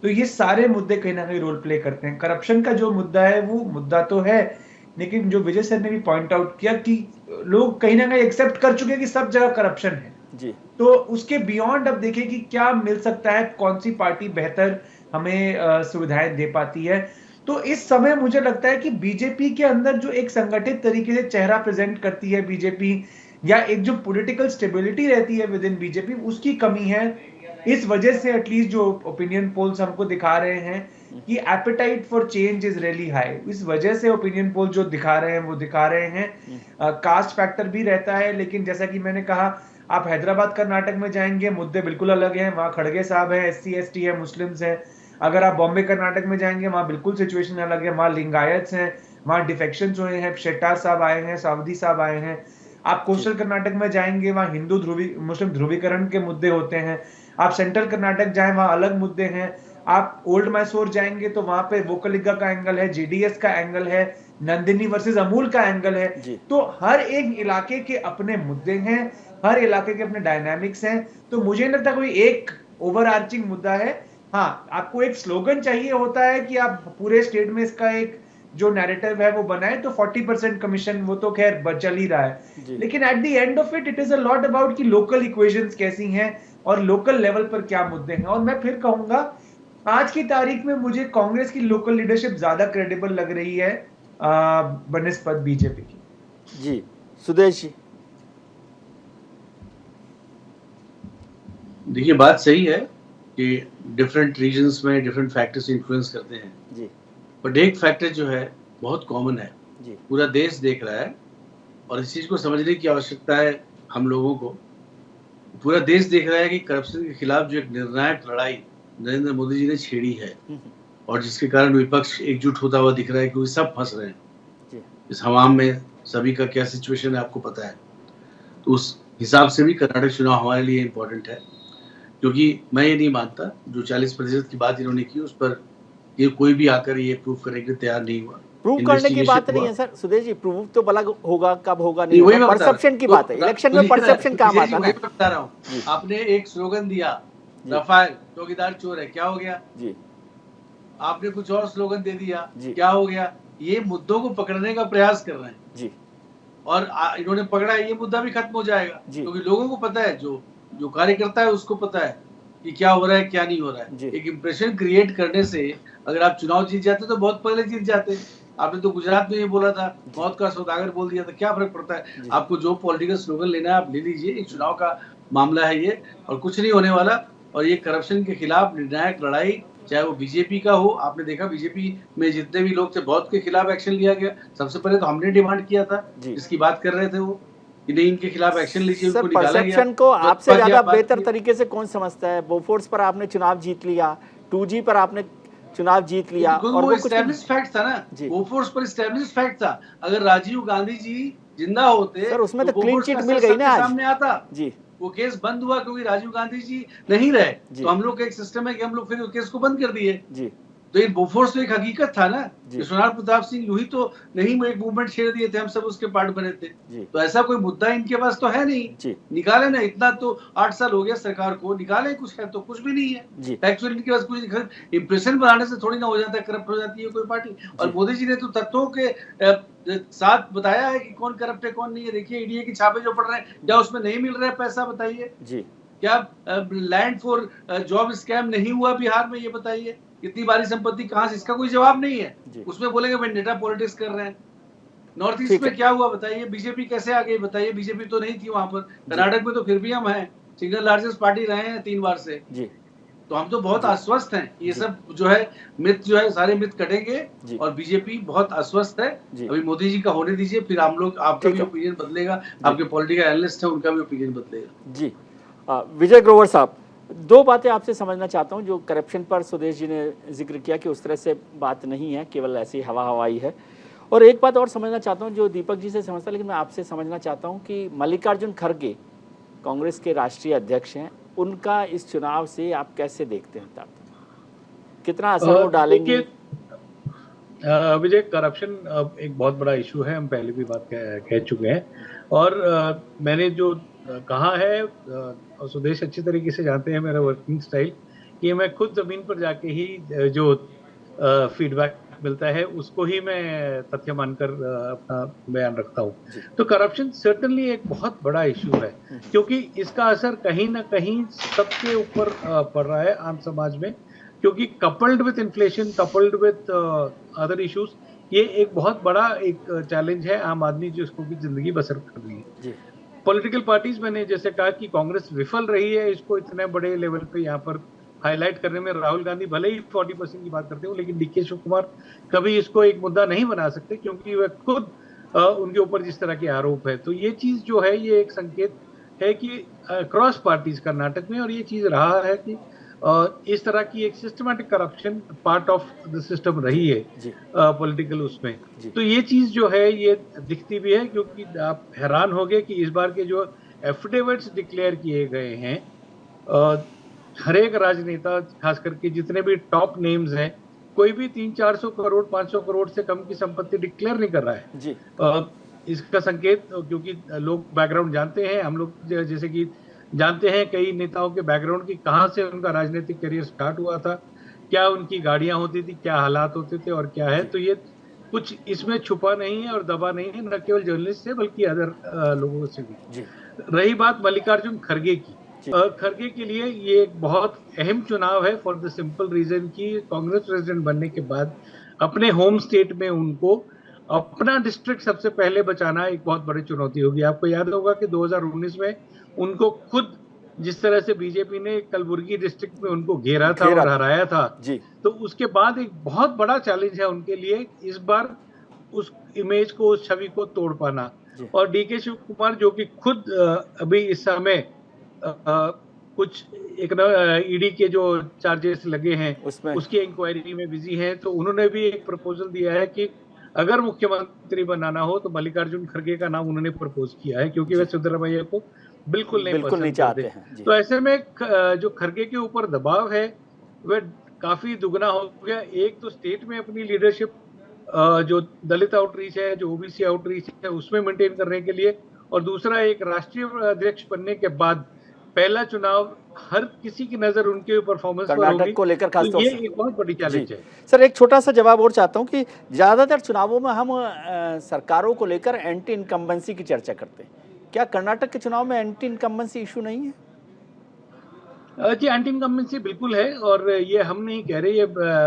तो ये सारे मुद्दे कहीं ना कहीं रोल प्ले करते हैं। करप्शन का जो मुद्दा है वो मुद्दा तो है, लेकिन जो विजय सर ने भी पॉइंट आउट किया कि लोग कहीं ना कहीं एक्सेप्ट कर चुके हैं कि सब जगह करप्शन है जी। तो उसके बियॉन्ड अब देखिए कि क्या मिल सकता है, कौन सी पार्टी बेहतर हमें सुविधाएं दे पाती है। तो इस समय मुझे लगता है कि बीजेपी के अंदर जो एक संगठित तरीके से चेहरा प्रेजेंट करती है बीजेपी, या एक जो पॉलिटिकल स्टेबिलिटी रहती है विद इन बीजेपी, उसकी कमी है। इस वजह से एटलीस्ट जो ओपिनियन पोल्स हमको दिखा रहे हैं कि apatite for change is really high. इस वजह से ओपिनियन पोल जो दिखा रहे हैं वो दिखा रहे हैं। कास्ट फैक्टर भी रहता है, लेकिन जैसा कि मैंने कहा, आप हैदराबाद कर्नाटक में जाएंगे, मुद्दे बिल्कुल अलग हैं। वहाँ खड़गे साहब है, SC ST है, मुस्लिम्स है। अगर आप बॉम्बे कर्नाटक में जाएंगे, वहाँ बिल्कुल सिचुएशन अलग है। वहाँ लिंगायत्स हैं, वहाँ डिफेक्शन हुए हैं, शेट्टार साहब आए हैं, सावधी साहब आए हैं। आप कोस्टल कर्नाटक में जाएंगे, वहाँ हिंदू मुस्लिम ध्रुवीकरण के मुद्दे होते हैं। आप सेंट्रल कर्नाटक जाएं, वहाँ अलग मुद्दे हैं। आप ओल्ड मैसूर जाएंगे तो वहां पे वोकलिगा का एंगल है, JDS का एंगल है, नंदिनी वर्सेस अमूल का एंगल है। तो हर एक इलाके के अपने मुद्दे हैं, हर इलाके के अपने डायनामिक्स हैं। तो मुझे नहीं लगता कोई एक ओवरआर्चिंग मुद्दा है। हाँ, आपको एक स्लोगन चाहिए होता है कि आप पूरे स्टेट में इसका एक जो नैरेटिव है वो बनाए। तो 40% कमीशन वो तो खैर चल ही रहा है, लेकिन at the end of it is a lot about कि लोकल इक्वेशंस कैसी हैं और लोकल लेवल पर क्या मुद्दे हैं। और मैं फिर कहूंगा, आज की तारीख में मुझे कांग्रेस की लोकल लीडरशिप ज्यादा क्रेडिबल लग रही है बनिस्बत बीजेपी की। जी सुदेश जी। देखिए, बात सही है कि डिफरेंट रीजन्स में डिफरेंट फैक्टर्स इन्फ्लुएंस करते हैं जी, बट एक फैक्टर जो है बहुत कॉमन है जी, पूरा देश देख रहा है और इस चीज को समझने की आवश्यकता है हम लोगों को। पूरा देश देख रहा है कि करप्शन के खिलाफ जो एक निर्णायक लड़ाई नरेंद्र मोदी जी ने छेड़ी है और जिसके कारण विपक्ष एकजुट होता हुआ दिख रहा है, क्योंकि सब फंस रहे हैं इस हवाम में। सभी का क्या सिचुएशन है आपको पता है। तो उस हिसाब से भी कर्नाटक चुनाव हमारे लिए इम्पोर्टेंट है, क्योंकि मैं ये नहीं मानता जो 40% की बात इन्होंने की उस पर ये कोई भी आकर ये प्रूव करने के लिए तैयार नहीं हुआ। प्रूव करने की बात नहीं है सर सुदेश जी, प्रूव तो भला होगा, कब होगा नहीं होगा, परसेप्शन की बात है। इलेक्शन में परसेप्शन काम आता है ना। बता रहा हूँ, आपने एक स्लोगन दिया रफाल चौकीदार चोर है, क्या हो गया जी? आपने कुछ और स्लोगन दे दिया, क्या हो गया? ये मुद्दों को पकड़ने का प्रयास कर रहे हैं जी, और इन्होंने पकड़ा है, ये मुद्दा भी खत्म हो जाएगा, क्योंकि लोगों को पता है, जो कार्यकर्ता है उसको पता है कि क्या हो रहा है क्या नहीं हो रहा है। एक इंप्रेशन क्रिएट करने से अगर आप चुनाव जीत जाते तो बहुत पहले जीत जाते। आपने तो गुजरात में ये बोला था, मौत का सौदागर बोल दिया था, क्या फर्क पड़ता है? आपको जो पॉलिटिकल स्लोगन लेना है आप ले लीजिए, एक चुनाव का मामला है ये और कुछ नहीं होने वाला। और ये करप्शन के खिलाफ निर्णायक लड़ाई, चाहे वो बीजेपी का हो, आपने देखा बीजेपी में जितने भी लोग थे बहुत के खिलाफ एक्शन लिया गया। सबसे पहले तो हमने डिमांड किया था, जिसकी बात कर रहे थे वो, कि नहीं इनके खिलाफ एक्शन लीजिए, उनको निकाला गया। परसेप्शन को आपसे ज्यादा बेहतर तरीके से कौन समझता है? बोफोर्स पर आपने चुनाव जीत लिया, 2G पर आपने चुनाव जीत लिया, और वो एस्टैब्लिश्ड फैक्ट था ना, बोफोर्स पर एस्टैब्लिश्ड फैक्ट था। अगर राजीव गांधी जी जिंदा होते सर, उसमें तो क्लीन चिट मिल गई ना आज सामने आता जी। वो केस बंद हुआ क्योंकि राजीव गांधी जी नहीं रहे, तो हम लोग का एक सिस्टम है कि हम लोग फिर केस को बंद कर दिए जी। तो ये बोफोर्स तो एक हकीकत था ना, विश्वनाथ प्रताप सिंह यूं ही तो नहीं एक मूवमेंट छेड़ दिए थे, हम सब उसके पार्ट बने थे। तो ऐसा कोई मुद्दा इनके पास तो है नहीं, निकाले ना, इतना तो 8 साल हो गया सरकार को, निकाले कुछ है तो कुछ भी नहीं है एक्चुअली इनके पास कुछ। इंप्रेशन बनाने से थोड़ी ना हो जाता है, करप्ट हो जाती है कोई पार्टी। और मोदी जी ने तो तथ्यों के साथ बताया है कि कौन करप्ट है कौन नहीं है। देखिए ईडीए के छापे जो पड़ रहे हैं, क्या उसमें नहीं मिल रहा है पैसा, बताइए। क्या लैंड फॉर जॉब स्कैम नहीं हुआ बिहार में, ये बताइए। इतनी बारी संपत्ति कहां से, इसका कोई जवाब नहीं है। उसमें बोलेंगे वेंडेटा पॉलिटिक्स कर रहे हैं। नॉर्थ ईस्ट में क्या हुआ बताइए, बीजेपी कैसे आ गई बताइए, बीजेपी तो नहीं थी वहां पर। कर्नाटक में तो फिर भी हम हैं, सिंगल लार्जेस्ट पार्टी रहे हैं 3 बार से। तो हम तो बहुत आश्वस्त हैं। ये सब जो है मिथ जो है सारे मिथ कटेंगे और बीजेपी बहुत आश्वस्त है। अभी मोदी जी का होने दीजिए, फिर हम लोग, आपका भी ओपिनियन बदलेगा, आपके पॉलिटिकल एनालिस्ट है उनका भी ओपिनियन बदलेगा। जी विजय ग्रोवर साहब, 2 बातें आपसे समझना चाहता हूं। जो करप्शन पर सुदेश जी ने जिक्र किया कि उस तरह से बात नहीं है, केवल ऐसी हवा हवाई है। और एक बात और समझना चाहता हूं जो दीपक जी से समझता, लेकिन मैं आपसे समझना चाहता हूं कि मल्लिकार्जुन खड़गे कांग्रेस के राष्ट्रीय अध्यक्ष हैं, उनका इस चुनाव से आप कैसे देखते हैं, कितना असर वो डालेंगे? विजय, करप्शन एक बहुत बड़ा इशू है, हम पहले भी बात कह चुके हैं। और मैंने जो कहा है, और सुदेश अच्छी तरीके से जानते हैं मेरा वर्किंग स्टाइल, कि मैं खुद जमीन पर जाके ही जो फीडबैक मिलता है उसको ही मैं तथ्य मानकर अपना बयान रखता हूँ। तो करप्शन सर्टेनली एक बहुत बड़ा इशू है, क्योंकि इसका असर कहीं ना कहीं सबके ऊपर पड़ रहा है आम समाज में, क्योंकि coupled with inflation, coupled with other issues, ये एक बहुत बड़ा एक चैलेंज है आम आदमी जिसको भी जिंदगी बसर कर रही है। पॉलिटिकल पार्टीज, मैंने जैसे कहा कि कांग्रेस विफल रही है इसको इतने बड़े लेवल पे यहाँ पर हाईलाइट करने में। राहुल गांधी भले ही 40% की बात करते हो, लेकिन डीके शिव कुमार कभी इसको एक मुद्दा नहीं बना सकते, क्योंकि वह खुद उनके ऊपर जिस तरह के आरोप है। तो ये चीज जो है, ये एक संकेत है कि क्रॉस पार्टीज कर्नाटक में, और ये चीज रहा है कि इस तरह की एक systematic corruption part of the system रही है पॉलिटिकल उसमें। तो ये चीज जो है ये दिखती भी है, क्योंकि आप हैरान होंगे कि इस बार के जो एफिडेविट्स डिक्लेयर किए गए हैं, हर एक राजनेता, खास करके जितने भी टॉप नेम्स हैं, कोई भी 300-400 करोड़ 500 करोड़ से कम की संपत्ति डिक्लेयर नहीं कर रहा है। इसका संकेत, क्योंकि लोग बैकग्राउंड जानते हैं, हम लोग जैसे कि जानते हैं कई नेताओं के बैकग्राउंड की, कहां से उनका राजनीतिक करियर स्टार्ट हुआ था, क्या उनकी गाड़ियां होती थी, क्या हालात होते थे और क्या है। तो ये कुछ इसमें छुपा नहीं है और दबा नहीं है, न केवल जर्नलिस्ट से बल्कि अदर लोगों से भी। रही बात मल्लिकार्जुन खड़गे की, खड़गे के लिए ये एक बहुत अहम चुनाव है, फॉर द सिंपल रीजन कि कांग्रेस प्रेसिडेंट बनने के बाद अपने होम स्टेट में उनको अपना डिस्ट्रिक्ट सबसे पहले बचाना एक बहुत बड़ी चुनौती होगी। आपको याद होगा कि 2019 में उनको खुद जिस तरह से बीजेपी ने कलबुर्गी डिस्ट्रिक्ट में उनको घेरा था और हराया था, तो उसके बाद एक बहुत बड़ा चैलेंज है उनके लिए इस बार उस इमेज को, उस छवि को तोड़ पाना। और डीके शिव कुमार जो कि खुद अभी इस समय कुछ एक ईडी के जो चार्जेस लगे हैं उसकी इंक्वायरी में बिजी हैं, तो उन्होंने भी एक प्रपोजल दिया है कि अगर मुख्यमंत्री बनाना हो तो मल्लिकार्जुन खड़गे का नाम उन्होंने प्रपोज किया है, क्योंकि वे सिद्धरामैया को बिल्कुल नहीं चाहते हैं। तो ऐसे में जो खड़गे के ऊपर दबाव है वह काफी दुगना हो गया। एक तो स्टेट में अपनी लीडरशिप जो दलित आउटरीच है, जो ओबीसी आउटरीच है, उसमें मेंटेन करने के लिए, और दूसरा एक राष्ट्रीय अध्यक्ष बनने के बाद पहला चुनाव, हर किसी की नजर उनके परफॉर्मेंस पर होगी, कर्नाटक को लेकर खास तौर से। ये एक बहुत बड़ी चैलेंज है। सर, एक छोटा सा जवाब और चाहता हूं कि ज्यादातर चुनावों में हम सरकारों को लेकर एंटी इनकम्बेंसी की चर्चा करते हैं, क्या कर्नाटक के चुनाव में एंटी इनकम्बेंसी इशू नहीं है? जी, एंटी इनकम्बेंसी बिल्कुल है, और ये हम नहीं कह रहे, ये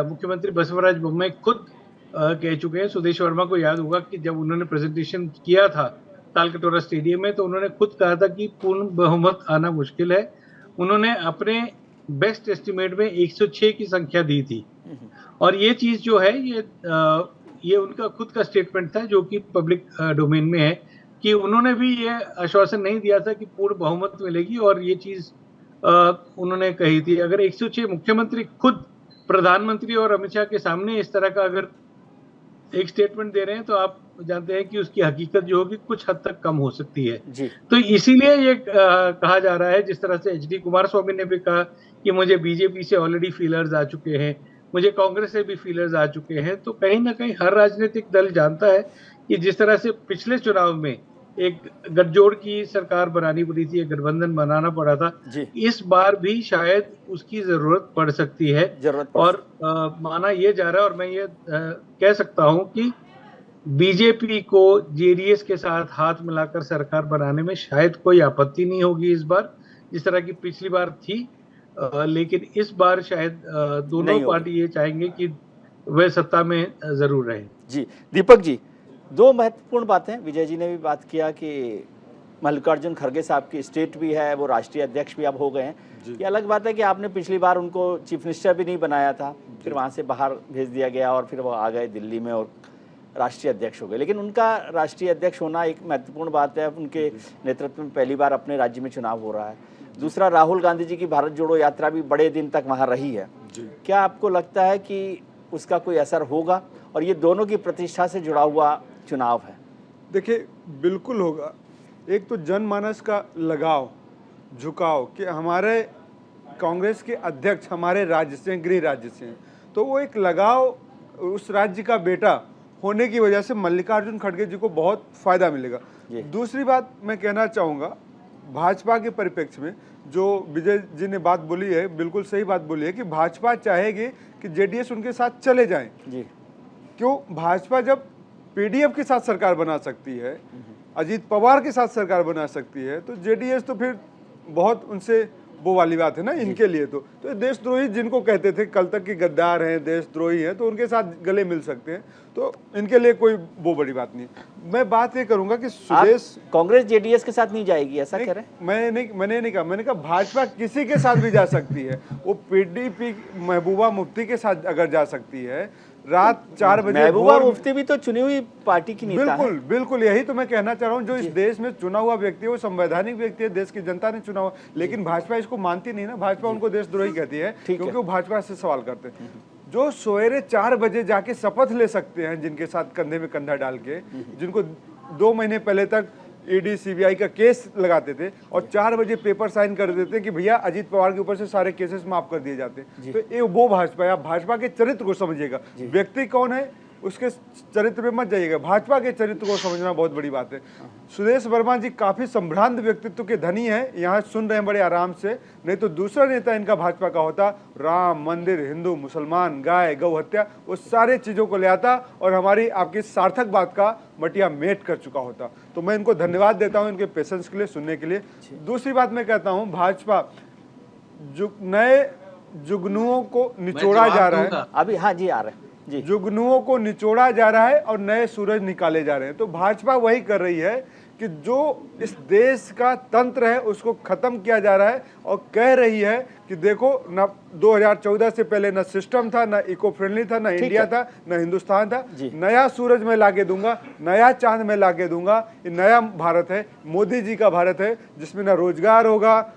मुख्यमंत्री बसवराज बोम्मई खुद कह चुके हैं। सुदेश वर्मा को याद होगा कि जब उन्होंने प्रेजेंटेशन किया था तालकटोरा स्टेडियम में, तो उन्होंने खुद कहा था कि पूर्ण बहुमत आना मुश्किल है। उन्होंने अपने बेस्ट एस्टिमेट में 106 की संख्या दी थी, और ये चीज जो है ये उनका खुद का स्टेटमेंट था जो कि पब्लिक डोमेन में है, कि उन्होंने भी ये आश्वासन नहीं दिया था कि पूर्ण बहुमत मिलेगी, और ये चीज उन्होंने कही थी। अगर 106 मुख्यमंत्री खुद प्रधानमंत्री और अमित शाह के सामने इस तरह का अगर एक स्टेटमेंट दे रहे हैं, तो आप जानते हैं कि उसकी हकीकत जो होगी कुछ हद तक कम हो सकती है। तो इसीलिए ये कहा जा रहा है, जिस तरह से एचडी कुमारस्वामी ने भी कहा कि मुझे बीजेपी से ऑलरेडी फीलर्स आ चुके हैं, मुझे कांग्रेस से भी फीलर्स आ चुके हैं। तो कहीं ना कहीं हर राजनीतिक दल जानता है कि जिस तरह से पिछले चुनाव में एक गठजोड़ की सरकार बनानी पड़ी थी, एक गठबंधन बनाना पड़ा था, इस बार भी शायद उसकी जरूरत पड़ सकती है। और माना यह जा रहा है और मैं ये कह सकता हूं कि बीजेपी को जेडीएस के साथ हाथ मिलाकर सरकार बनाने में शायद कोई आपत्ति नहीं होगी इस बार, जिस तरह की पिछली बार थी। लेकिन इस बार शायद दोनों पार्टी ये चाहेंगे कि वह सत्ता में जरूर रहे। जी दीपक जी, दो महत्वपूर्ण बातें विजय जी ने भी बात किया कि मल्लिकार्जुन खड़गे साहब की स्टेट भी है, वो राष्ट्रीय अध्यक्ष भी अब हो गए हैं। ये अलग बात है कि आपने पिछली बार उनको चीफ मिनिस्टर भी नहीं बनाया था, फिर वहाँ से बाहर भेज दिया गया और फिर वो आ गए दिल्ली में और राष्ट्रीय अध्यक्ष हो गए। लेकिन उनका राष्ट्रीय अध्यक्ष होना एक महत्वपूर्ण बात है, उनके नेतृत्व में पहली बार अपने राज्य में चुनाव हो रहा है। दूसरा, राहुल गांधी जी की भारत जोड़ो यात्रा भी बड़े दिन तक वहाँ रही है। क्या आपको लगता है कि उसका कोई असर होगा और ये दोनों की प्रतिष्ठा से जुड़ा हुआ चुनाव है? देखिए बिल्कुल होगा। एक तो जनमानस का लगाव, झुकाव कि हमारे कांग्रेस के अध्यक्ष हमारे राज्य से, गृह राज्य से हैं, तो वो एक लगाव उस राज्य का बेटा होने की वजह से मल्लिकार्जुन खड़गे जी को बहुत फायदा मिलेगा। दूसरी बात मैं कहना चाहूँगा, भाजपा के परिप्रेक्ष्य में जो विजय जी ने बात बोली है, बिल्कुल सही बात बोली है कि भाजपा चाहेगी कि जेडीएस उनके साथ चले जाएं। क्यों? भाजपा जब पीडीएफ के साथ सरकार बना सकती है, अजीत पवार के साथ सरकार बना सकती है, तो जेडीएस तो फिर बहुत उनसे वो वाली बात है ना इनके लिए। तो देशद्रोही जिनको कहते थे कल तक कि गद्दार हैं, देशद्रोही हैं, तो उनके साथ गले मिल सकते हैं, तो इनके लिए कोई वो बड़ी बात नहीं। मैं बात ये करूंगा कि सुदेश, कांग्रेस जेडीएस के साथ नहीं जाएगी ऐसा कह रहे हैं? मैंने कहा भाजपा किसी के साथ भी जा सकती है। वो पीडीपी महबूबा मुफ्ती के साथ अगर जा सकती है, रात 4 बजे। महबूबा मुफ्ती भी तो चुनी हुई पार्टी की नेता है। बिल्कुल यही तो मैं कहना चाह रहा हूँ। जो इस देश में चुना हुआ व्यक्ति है वो संवैधानिक व्यक्ति है, देश की जनता ने चुना हुआ, लेकिन भाजपा इसको मानती नहीं ना। भाजपा उनको देशद्रोही कहती है क्योंकि वो भाजपा से सवाल करते हैं। जो सवेरे 4 बजे जाके शपथ ले सकते हैं, जिनके साथ कंधे में कंधा डाल के, जिनको 2 महीने पहले तक ईडी सीबीआई का केस लगाते थे और 4 बजे पेपर साइन कर देते कि भैया अजीत पवार के ऊपर से सारे केसेस माफ कर दिए जाते, तो ये वो भाजपा है। आप भाजपा के चरित्र को समझिएगा, व्यक्ति कौन है उसके चरित्र में मत जाइएगा, भाजपा के चरित्र को समझना बहुत बड़ी बात है। सुदेश वर्मा जी काफी संभ्रांत व्यक्तित्व के धनी हैं, यहाँ सुन रहे हैं बड़े आराम से, नहीं तो दूसरा नेता इनका भाजपा का होता, राम मंदिर, हिंदू मुसलमान, गाय गौ हत्या, वो सारे चीजों को ले आता और हमारी आपकी सार्थक बात का मटिया मेट कर चुका होता। तो मैं इनको धन्यवाद देता हूँ इनके पेशेंस के लिए, सुनने के लिए। दूसरी बात मैं कहता हूँ, भाजपा नए जुगनुओं को निचोड़ा जा रहा है अभी। हाँ जी, आ रहे हैं जी। जुगनुओं को निचोड़ा जा रहा है और नए सूरज निकाले जा रहे हैं। तो भाजपा वही कर रही है कि जो इस देश का तंत्र है उसको खत्म किया जा रहा है और कह रही है कि देखो ना 2014 से पहले ना सिस्टम था, ना इको फ्रेंडली था, ना इंडिया था, ना हिंदुस्तान था। नया सूरज मैं लाके दूंगा, नया चांद मैं लाके दूंगा। ये नया भारत है, मोदी जी का भारत है, जिसमें ना रोजगार होगा,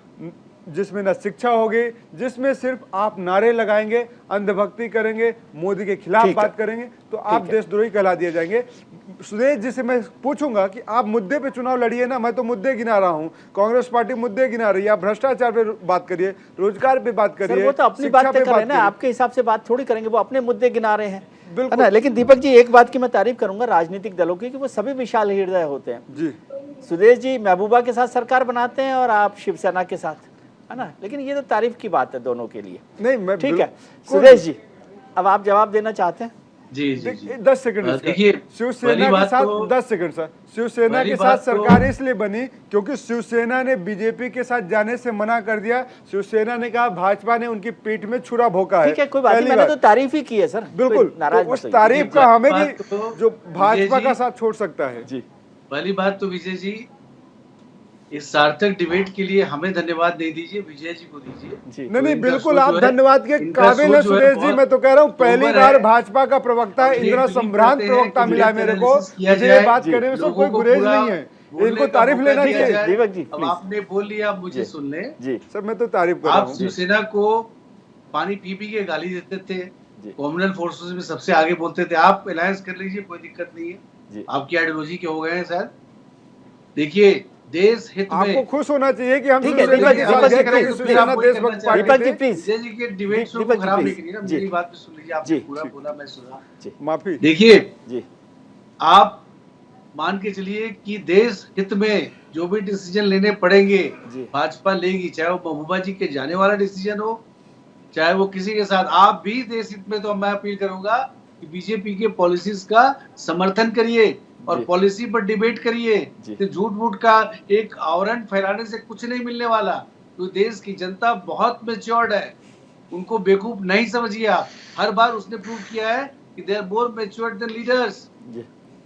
जिसमें ना शिक्षा होगी, जिसमें सिर्फ आप नारे लगाएंगे, अंधभक्ति करेंगे, मोदी के खिलाफ बात करेंगे, तो आप देशद्रोही कहला दिए जाएंगे। सुदेश जी से मैं पूछूंगा कि आप मुद्दे पे चुनाव लड़िए ना, मैं तो मुद्दे गिना रहा हूँ, कांग्रेस पार्टी मुद्दे गिना रही है, आप भ्रष्टाचार पे बात करिए, रोजगार पे बात करिए, वो तो अपनी बात कर रहे हैं ना, आपके हिसाब से बात थोड़ी करेंगे, वो अपने मुद्दे गिना रहे हैं, है ना। लेकिन दीपक जी, एक बात की मैं तारीफ करूंगा राजनीतिक दलों की कि वो सभी विशाल हृदय होते हैं जी। सुदेश जी महबूबा के साथ सरकार बनाते हैं और आप शिवसेना के साथ, है ना। लेकिन ये तो तारीफ की बात है दोनों के लिए। नहीं, मैं ठीक है सुदेश जी, अब आप जवाब देना चाहते हैं? जी जी, जी। 10 सेकंड देखिए, शिवसेना के साथ 10 सेकंड सर, शिवसेना के साथ सरकार इसलिए बनी क्योंकि शिवसेना ने बीजेपी के साथ जाने से मना कर दिया। शिवसेना ने कहा भाजपा ने उनकी पीठ में छुरा भोंका है। ठीक है, कोई बात नहीं, मैंने तो तारीफ ही की है सर, बिल्कुल। तो उस तारीफ का हमें भी जो भाजपा का साथ छोड़ सकता है जी। पहली बात तो विजय जी, इस सार्थक डिबेट के लिए हमें धन्यवाद दे दीजिए, विजय जी को दीजिए। नहीं, बिल्कुल आप धन्यवाद के काबिल है सुदेश जी। मैं तो कह रहा हूँ पहली बार भाजपा का प्रवक्ता है, इतना संभ्रांत प्रवक्ता मिला है मेरे को, मुझे बात करने में कोई गुरेज नहीं है, इनको तारीफ लेना चाहिए। दीपक जी, अब आपने बोल लिया, आप मुझे सुन ले जी। सर मैं तो तारीफ कर रहा हूँ। आप शिवसेना को पानी पी पी के गाली देते थे, कॉमनल फोर्सेस में सबसे आगे बोलते थे, आप अलायंस कर लीजिए, कोई दिक्कत नहीं है, आपकी आइडियोलॉजी के हो गए हैं सर। देखिए, देश हित में आपको खुश होना चाहिए कि हम ठीक है, शिवसेना के साथ दीपक जी, गए क्योंकि प्लीज, शिवसेना देशभक्त पार्टी दीपक जी, थे। प्लीज। विजय जी के डिबेट शो दीपक को जी, खराब प्लीज। नहीं कीजिए ना, जी। मेरी बात भी सुन लीजिए, आपने पूरा बोला, मैं सुना। माफी। देखिए, जी आप मान के चलिए कि देश हित में जो भी डिसीजन लेने पड़ेंगे भाजपा लेगी, चाहे वो महबूबा जी के जाने वाला डिसीजन हो, चाहे वो किसी के साथ। आप भी देश हित में, तो मैं अपील करूंगा कि बीजेपी के पॉलिसीज का समर्थन करिए और पॉलिसी पर डिबेट करिए। तो झूठ मूठ का एक आवरण फैलाने से कुछ नहीं मिलने वाला। तो देश की जनता बहुत मैच्योर्ड है, उनको बेवकूफ नहीं समझिए आप। हर बार उसने प्रूव किया है कि they are more matured than leaders,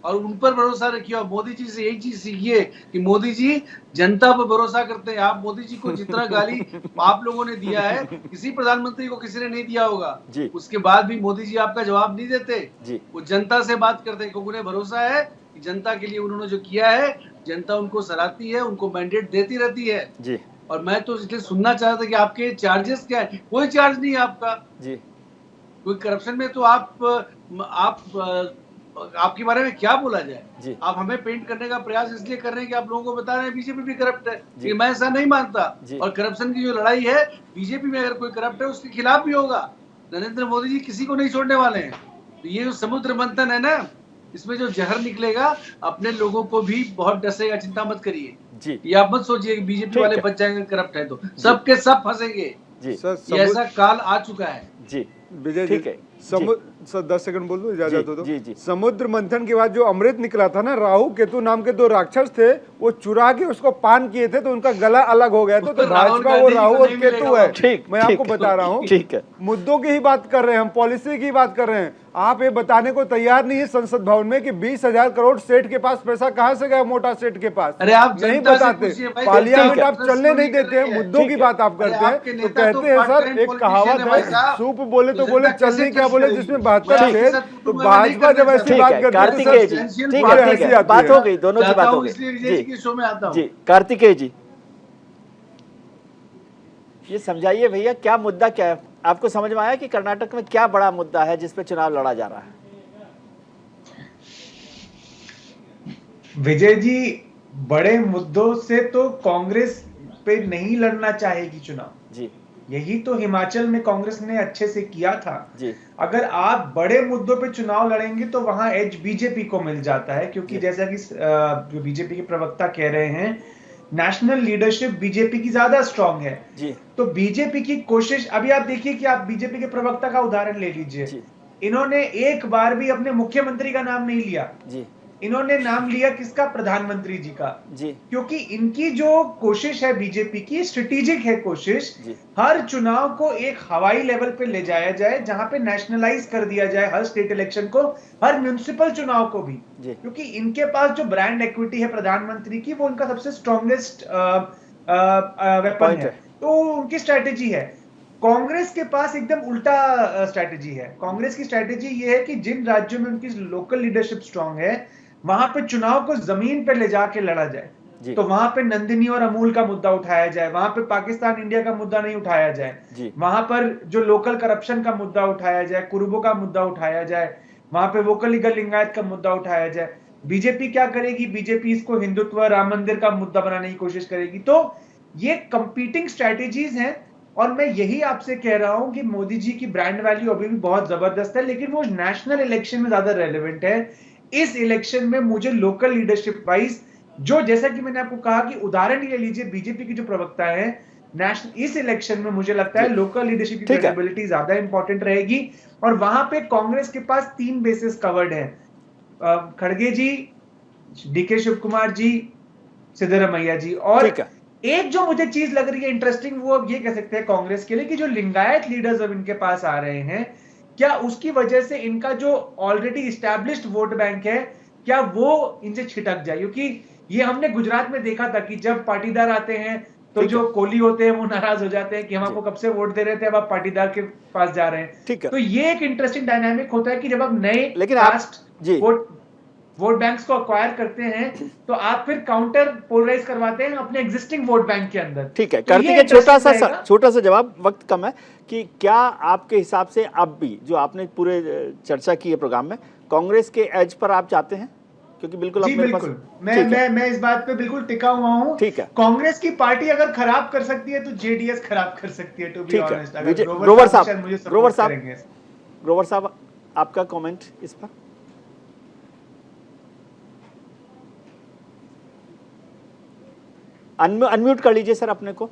और उन पर भरोसा रखिए। और मोदी जी से यही चीज सीखिए कि मोदी जी जनता पर भरोसा करते हैं। आप मोदी जी को जितना गाली आप लोगों ने दिया है, किसी प्रधानमंत्री को किसी ने नहीं दिया होगा, उसके बाद भी मोदी जी आपका जवाब नहीं देते। वो जनता से बात करते हैं, क्योंकि उन्हें भरोसा है कि जनता के लिए उन्होंने जो किया है, जनता उनको सराहती है, उनको मैंडेट देती रहती है। और मैं तो इसलिए सुनना चाहता था कि आपके चार्जेस क्या है। कोई चार्ज नहीं है आपका, कोई करप्शन में तो आप आपके बारे में क्या बोला जाए। आप हमें पेंट करने का प्रयास इसलिए कर रहे हैं कि आप लोगों को बता रहे हैं बीजेपी भी करप्ट है, कि मैं ऐसा नहीं मानता। और करप्शन की जो लड़ाई है, बीजेपी में अगर कोई करप्ट है उसके खिलाफ भी होगा। नरेंद्र मोदी जी किसी को नहीं छोड़ने वाले हैं। तो ये जो समुद्र मंथन है ना, इसमें जो जहर निकलेगा अपने लोगों को भी बहुत डसेगा। चिंता मत करिए, ये आप मत सोचिए कि बीजेपी वाले बच जाएंगे करप्ट है तो सबके सब फंसेंगे। ये ऐसा काल आ चुका है। जी विजय ठीक है। सर 10 सेकंड बोल दो, इजाजत हो तो। समुद्र मंथन के बाद जो अमृत निकला था ना, राहु केतु नाम के 2 राक्षस थे, वो चुरा के उसको पान किए थे तो उनका गला अलग हो गया था। तो भाजपा वो राहु और केतु है। मैं आपको बता रहा हूँ, मुद्दों की ही बात कर रहे हैं हम, पॉलिसी की बात कर रहे हैं। आप ये बताने को तैयार नहीं है संसद भवन में कि 20,000 करोड़ सेठ के पास पैसा कहाँ से गया, मोटा सेठ के पास। अरे आप नहीं बताते, पार्लियामेंट आप चलने नहीं देते हैं, मुद्दों की बात आप करते हैं। तो कहते हैं सर, एक कहावत है, सूप बोले तो बोले चलनी क्या बोले, जिसमें 72 थे। तो भाजपा जब ऐसी बात करती है, कार्तिकेय जी, ठीक है, बात हो गई, दोनों की बात हो गई। जी कार्तिकेय जी, ये समझाइए भैया, क्या मुद्दा क्या है आपको समझ में आया कि कर्नाटक में क्या बड़ा मुद्दा है जिस पे चुनाव लड़ा जा रहा है? विजय जी, बड़े मुद्दों से तो कांग्रेस पे नहीं लड़ना चाहेगी चुनाव जी। यही तो हिमाचल में कांग्रेस ने अच्छे से किया था जी। अगर आप बड़े मुद्दों पे चुनाव लड़ेंगे तो वहां एज बीजेपी को मिल जाता है, क्योंकि जैसा कि जो बीजेपी के प्रवक्ता कह रहे हैं, नेशनल लीडरशिप बीजेपी की ज्यादा स्ट्रांग है जी। तो बीजेपी की कोशिश, अभी आप देखिए कि आप बीजेपी के प्रवक्ता का उदाहरण ले लीजिए, इन्होंने एक बार भी अपने मुख्यमंत्री का नाम नहीं लिया जी। इन्होंने नाम लिया किसका? प्रधानमंत्री जी का जी। क्योंकि इनकी जो कोशिश है बीजेपी की, स्ट्रेटेजिक है कोशिश, हर चुनाव को एक हवाई लेवल पे ले जाया जाए, जहां पे नेशनलाइज कर दिया जाए हर स्टेट इलेक्शन को, हर म्युनिसिपल चुनाव को भी, क्योंकि इनके पास जो ब्रांड एक्विटी है प्रधानमंत्री की, वो उनका सबसे स्ट्रॉन्गेस्ट वेपन है। तो उनकी स्ट्रैटेजी है। कांग्रेस के पास एकदम उल्टा स्ट्रैटेजी है। कांग्रेस की स्ट्रैटेजी ये है कि जिन राज्यों में उनकी लोकल लीडरशिप स्ट्रांग है, वहां पे चुनाव को जमीन पे ले जाके लड़ा जाए। तो वहां पे नंदिनी और अमूल का मुद्दा उठाया जाए, वहां पे पाकिस्तान इंडिया का मुद्दा नहीं उठाया जाए, वहां पर जो लोकल करप्शन का मुद्दा उठाया जाए, कुरुबो का मुद्दा उठाया जाए, वहां पे वोकल लीगल लिंगायत का मुद्दा उठाया जाए। बीजेपी क्या करेगी? बीजेपी इसको हिंदुत्व, राम मंदिर का मुद्दा बनाने की कोशिश करेगी। तो ये कंपीटिंग स्ट्रैटेजीज हैं, और मैं यही आपसे कह रहा हूं कि मोदी जी की ब्रांड वैल्यू अभी भी बहुत जबरदस्त है, लेकिन वो नेशनल इलेक्शन में ज्यादा रेलेवेंट है। इस इलेक्शन में मुझे लोकल लीडरशिप वाइज, जो जैसा कि मैंने आपको कहा कि उदाहरण ले लीजिए, बीजेपी की जो प्रवक्ता है नेशनल, इस इलेक्शन में मुझे लगता है लोकल लीडरशिप की क्रेडिबिलिटी ज्यादा इंपॉर्टेंट रहेगी। और वहां पे कांग्रेस के पास 3 बेसिस कवर्ड है, खड़गे जी, डीके शिव कुमार जी, सिद्धरमैया जी। और एक जो मुझे चीज लग रही है इंटरेस्टिंग, वो अब ये कह सकते हैं कांग्रेस के लिए कि जो लिंगायत लीडर्स अब इनके पास आ रहे हैं, क्या उसकी वजह से इनका जो ऑलरेडी एस्टैब्लिश्ड वोट बैंक है, क्या वो इनसे छिटक जाए? क्योंकि ये हमने गुजरात में देखा था कि जब पाटीदार आते हैं तो जो कोली होते हैं वो नाराज हो जाते हैं कि हम आपको कब से वोट दे रहे थे, अब आप पाटीदार के पास जा रहे हैं। तो ये एक इंटरेस्टिंग डायनामिक होता है कि जब आप नए वोट बैंक्स को अक्वायर करते हैं तो आप फिर काउंटर पोलराइज करवाते हैं अपने एग्जिस्टिंग वोट बैंक के अंदर। ठीक है कार्तिकेय, छोटा सा जवाब, वक्त कम है, कि क्या आपके हिसाब से अब भी जो आपने पूरे चर्चा की है प्रोग्राम में, कांग्रेस के एज पर आप चाहते हैं? क्योंकि बिल्कुल जी बिल्कुल, मैं इस बात पे बिल्कुल टिका हुआ हूँ। ठीक है, कांग्रेस की पार्टी अगर खराब कर सकती है तो जेडीएस खराब कर सकती है, टू बी ऑनेस्ट। ग्रोवर साहब आपका कमेंट इस पर? अनम्यूट कर लीजिए सर अपने को।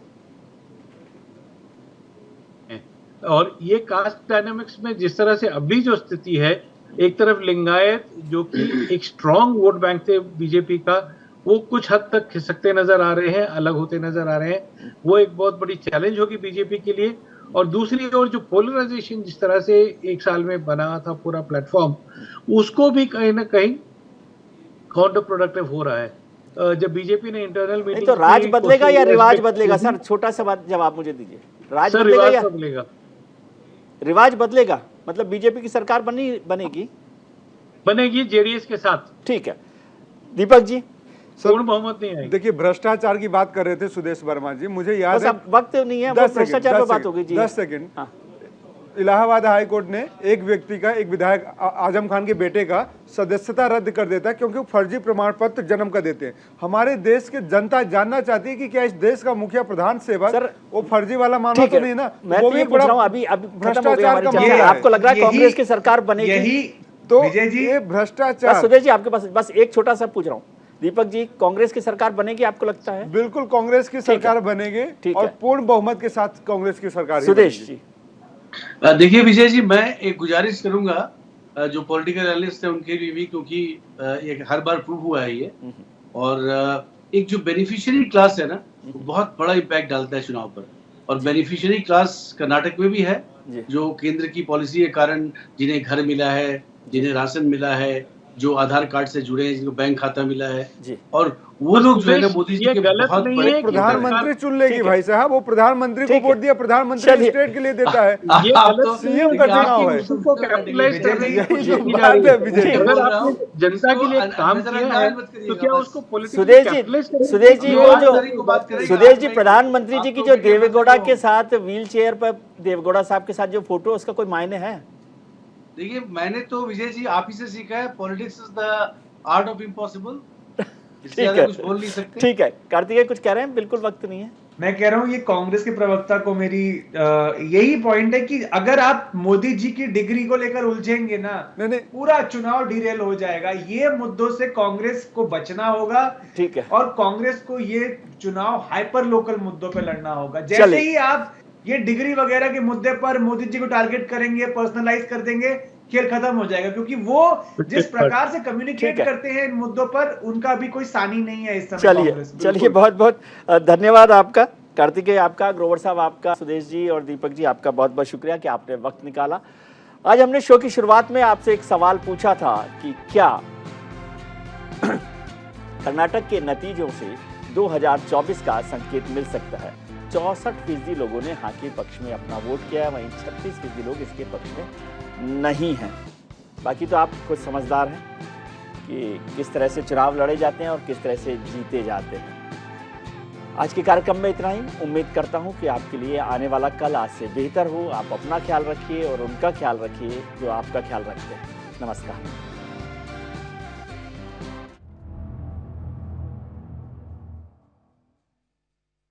और ये कास्ट डायनामिक्स में जिस तरह से अभी जो स्थिति है, एक तरफ लिंगायत जो कि एक स्ट्रॉन्ग वोट बैंक थे बीजेपी का, वो कुछ हद तक खिसकते नजर आ रहे हैं, अलग होते नजर आ रहे हैं। वो एक बहुत बड़ी चैलेंज होगी बीजेपी के लिए। और दूसरी ओर जो पोलराइजेशन जिस तरह से एक साल में बना था पूरा प्लेटफॉर्म, उसको भी कहीं ना कहीं काउंटर प्रोडक्टिव हो रहा है। जब बीजेपी ने इंटरनल मीटिंग, तो राज बदलेगा या रिवाज बदलेगा? सर छोटा सा बात जवाब मुझे दीजिए। राज बदलेगा या बदलेगा? रिवाज बदलेगा, मतलब बीजेपी की सरकार बनेगी जेडीएस के साथ। ठीक है, दीपक जी। पूर्ण बहुमत नहीं आएगी। देखिए, भ्रष्टाचार की बात कर रहे थे सुदेश वर्मा जी, मुझे याद है, वक्त नहीं है, भ्रष्टाचार पर बात होगी जी। 10 सेकंड। इलाहाबाद हाई कोर्ट ने एक व्यक्ति का, एक विधायक आजम खान के बेटे का सदस्यता रद्द कर देता है क्योंकि वो फर्जी प्रमाण पत्र जन्म का देते हैं। हमारे देश की जनता जानना चाहती है कि क्या इस देश का मुखिया प्रधान सेवक वो फर्जी वाला मामला तो नहीं ना? मैं वो भी पूछ रहा हूं, अभी भ्रष्टाचार का मामला। आपको लग रहा है कांग्रेस की सरकार बनेगी? तो ये भ्रष्टाचार। सुदेश जी आपके पास बस एक छोटा सा पूछ रहा हूँ, दीपक जी, कांग्रेस की सरकार बनेगी आपको लगता है? बिल्कुल कांग्रेस की सरकार बनेगी और पूर्ण बहुमत के साथ कांग्रेस की सरकार। सुदेश जी। देखिए विजय जी, मैं एक गुजारिश करूंगा जो पॉलिटिकल एनालिस्ट है उनके लिए भी, क्योंकि ये हर बार प्रूव हुआ है ये, और एक जो बेनिफिशियरी क्लास है ना, वो बहुत बड़ा इम्पैक्ट डालता है चुनाव पर। और बेनिफिशियरी क्लास कर्नाटक में भी है, जो केंद्र की पॉलिसी के कारण जिन्हें घर मिला है, जिन्हें राशन मिला है, जो आधार कार्ड से जुड़े हैं, जिनको बैंक खाता मिला है, और वो लोग जो है ना मोदी जी के बहुत बड़े प्रधानमंत्री चुन लेगी भाई साहब। वो प्रधानमंत्री को वोट दिया, प्रधानमंत्री स्टेट के लिए देता है। ये सीएम का चुनाव है। जनता के लिए काम किया है तो क्या उसको? सुदेश जी, प्रधानमंत्री जी की जो देवेगौड़ा के साथ व्हील चेयर पर देवेगौड़ा साहब के साथ जो फोटो, उसका कोई मायने है? देखिए, मैंने तो विजय जी आप ही से सीखा है, politics is the art of impossible. कुछ बोल नहीं सकते। ठीक है, कार्तिकेय कुछ कह रहे हैं? बिल्कुल वक्त नहीं है। मैं कह रहा हूँ, ये कांग्रेस के प्रवक्ता को मेरी यही पॉइंट है कि अगर आप मोदी जी की डिग्री को लेकर उलझेंगे ना, पूरा चुनाव डिरेल हो जाएगा। ये मुद्दों से कांग्रेस को बचना होगा। ठीक है, और कांग्रेस को ये चुनाव हाइपर लोकल मुद्दों पर लड़ना होगा। जैसे ही आप ये डिग्री वगैरह के मुद्दे पर मोदी जी को टारगेट करेंगे, पर्सनलाइज कर देंगे, खेल खत्म हो जाएगा। क्योंकि वो जिस प्रकार से कम्युनिकेट करते हैं इन मुद्दों पर, उनका भी कोई सानी नहीं है इस समय। चलिए, बहुत बहुत धन्यवाद आपका कार्तिकेय, आपका ग्रोवर साहब, आपका सुदेश जी और दीपक जी, आपका बहुत बहुत शुक्रिया कि आपने वक्त निकाला। आज हमने शो की शुरुआत में आपसे एक सवाल पूछा था कि क्या कर्नाटक के नतीजों से 2024 का संकेत मिल सकता है। 64% लोगों ने हाँ के पक्ष में अपना वोट किया है, वहीं 36% लोग इसके पक्ष में नहीं हैं। बाकी तो आप खुद समझदार हैं कि किस तरह से चुनाव लड़े जाते हैं और किस तरह से जीते जाते हैं। आज के कार्यक्रम में इतना ही। उम्मीद करता हूं कि आपके लिए आने वाला कल आज से बेहतर हो। आप अपना ख्याल रखिए और उनका ख्याल रखिए जो आपका ख्याल रखते हैं। नमस्कार।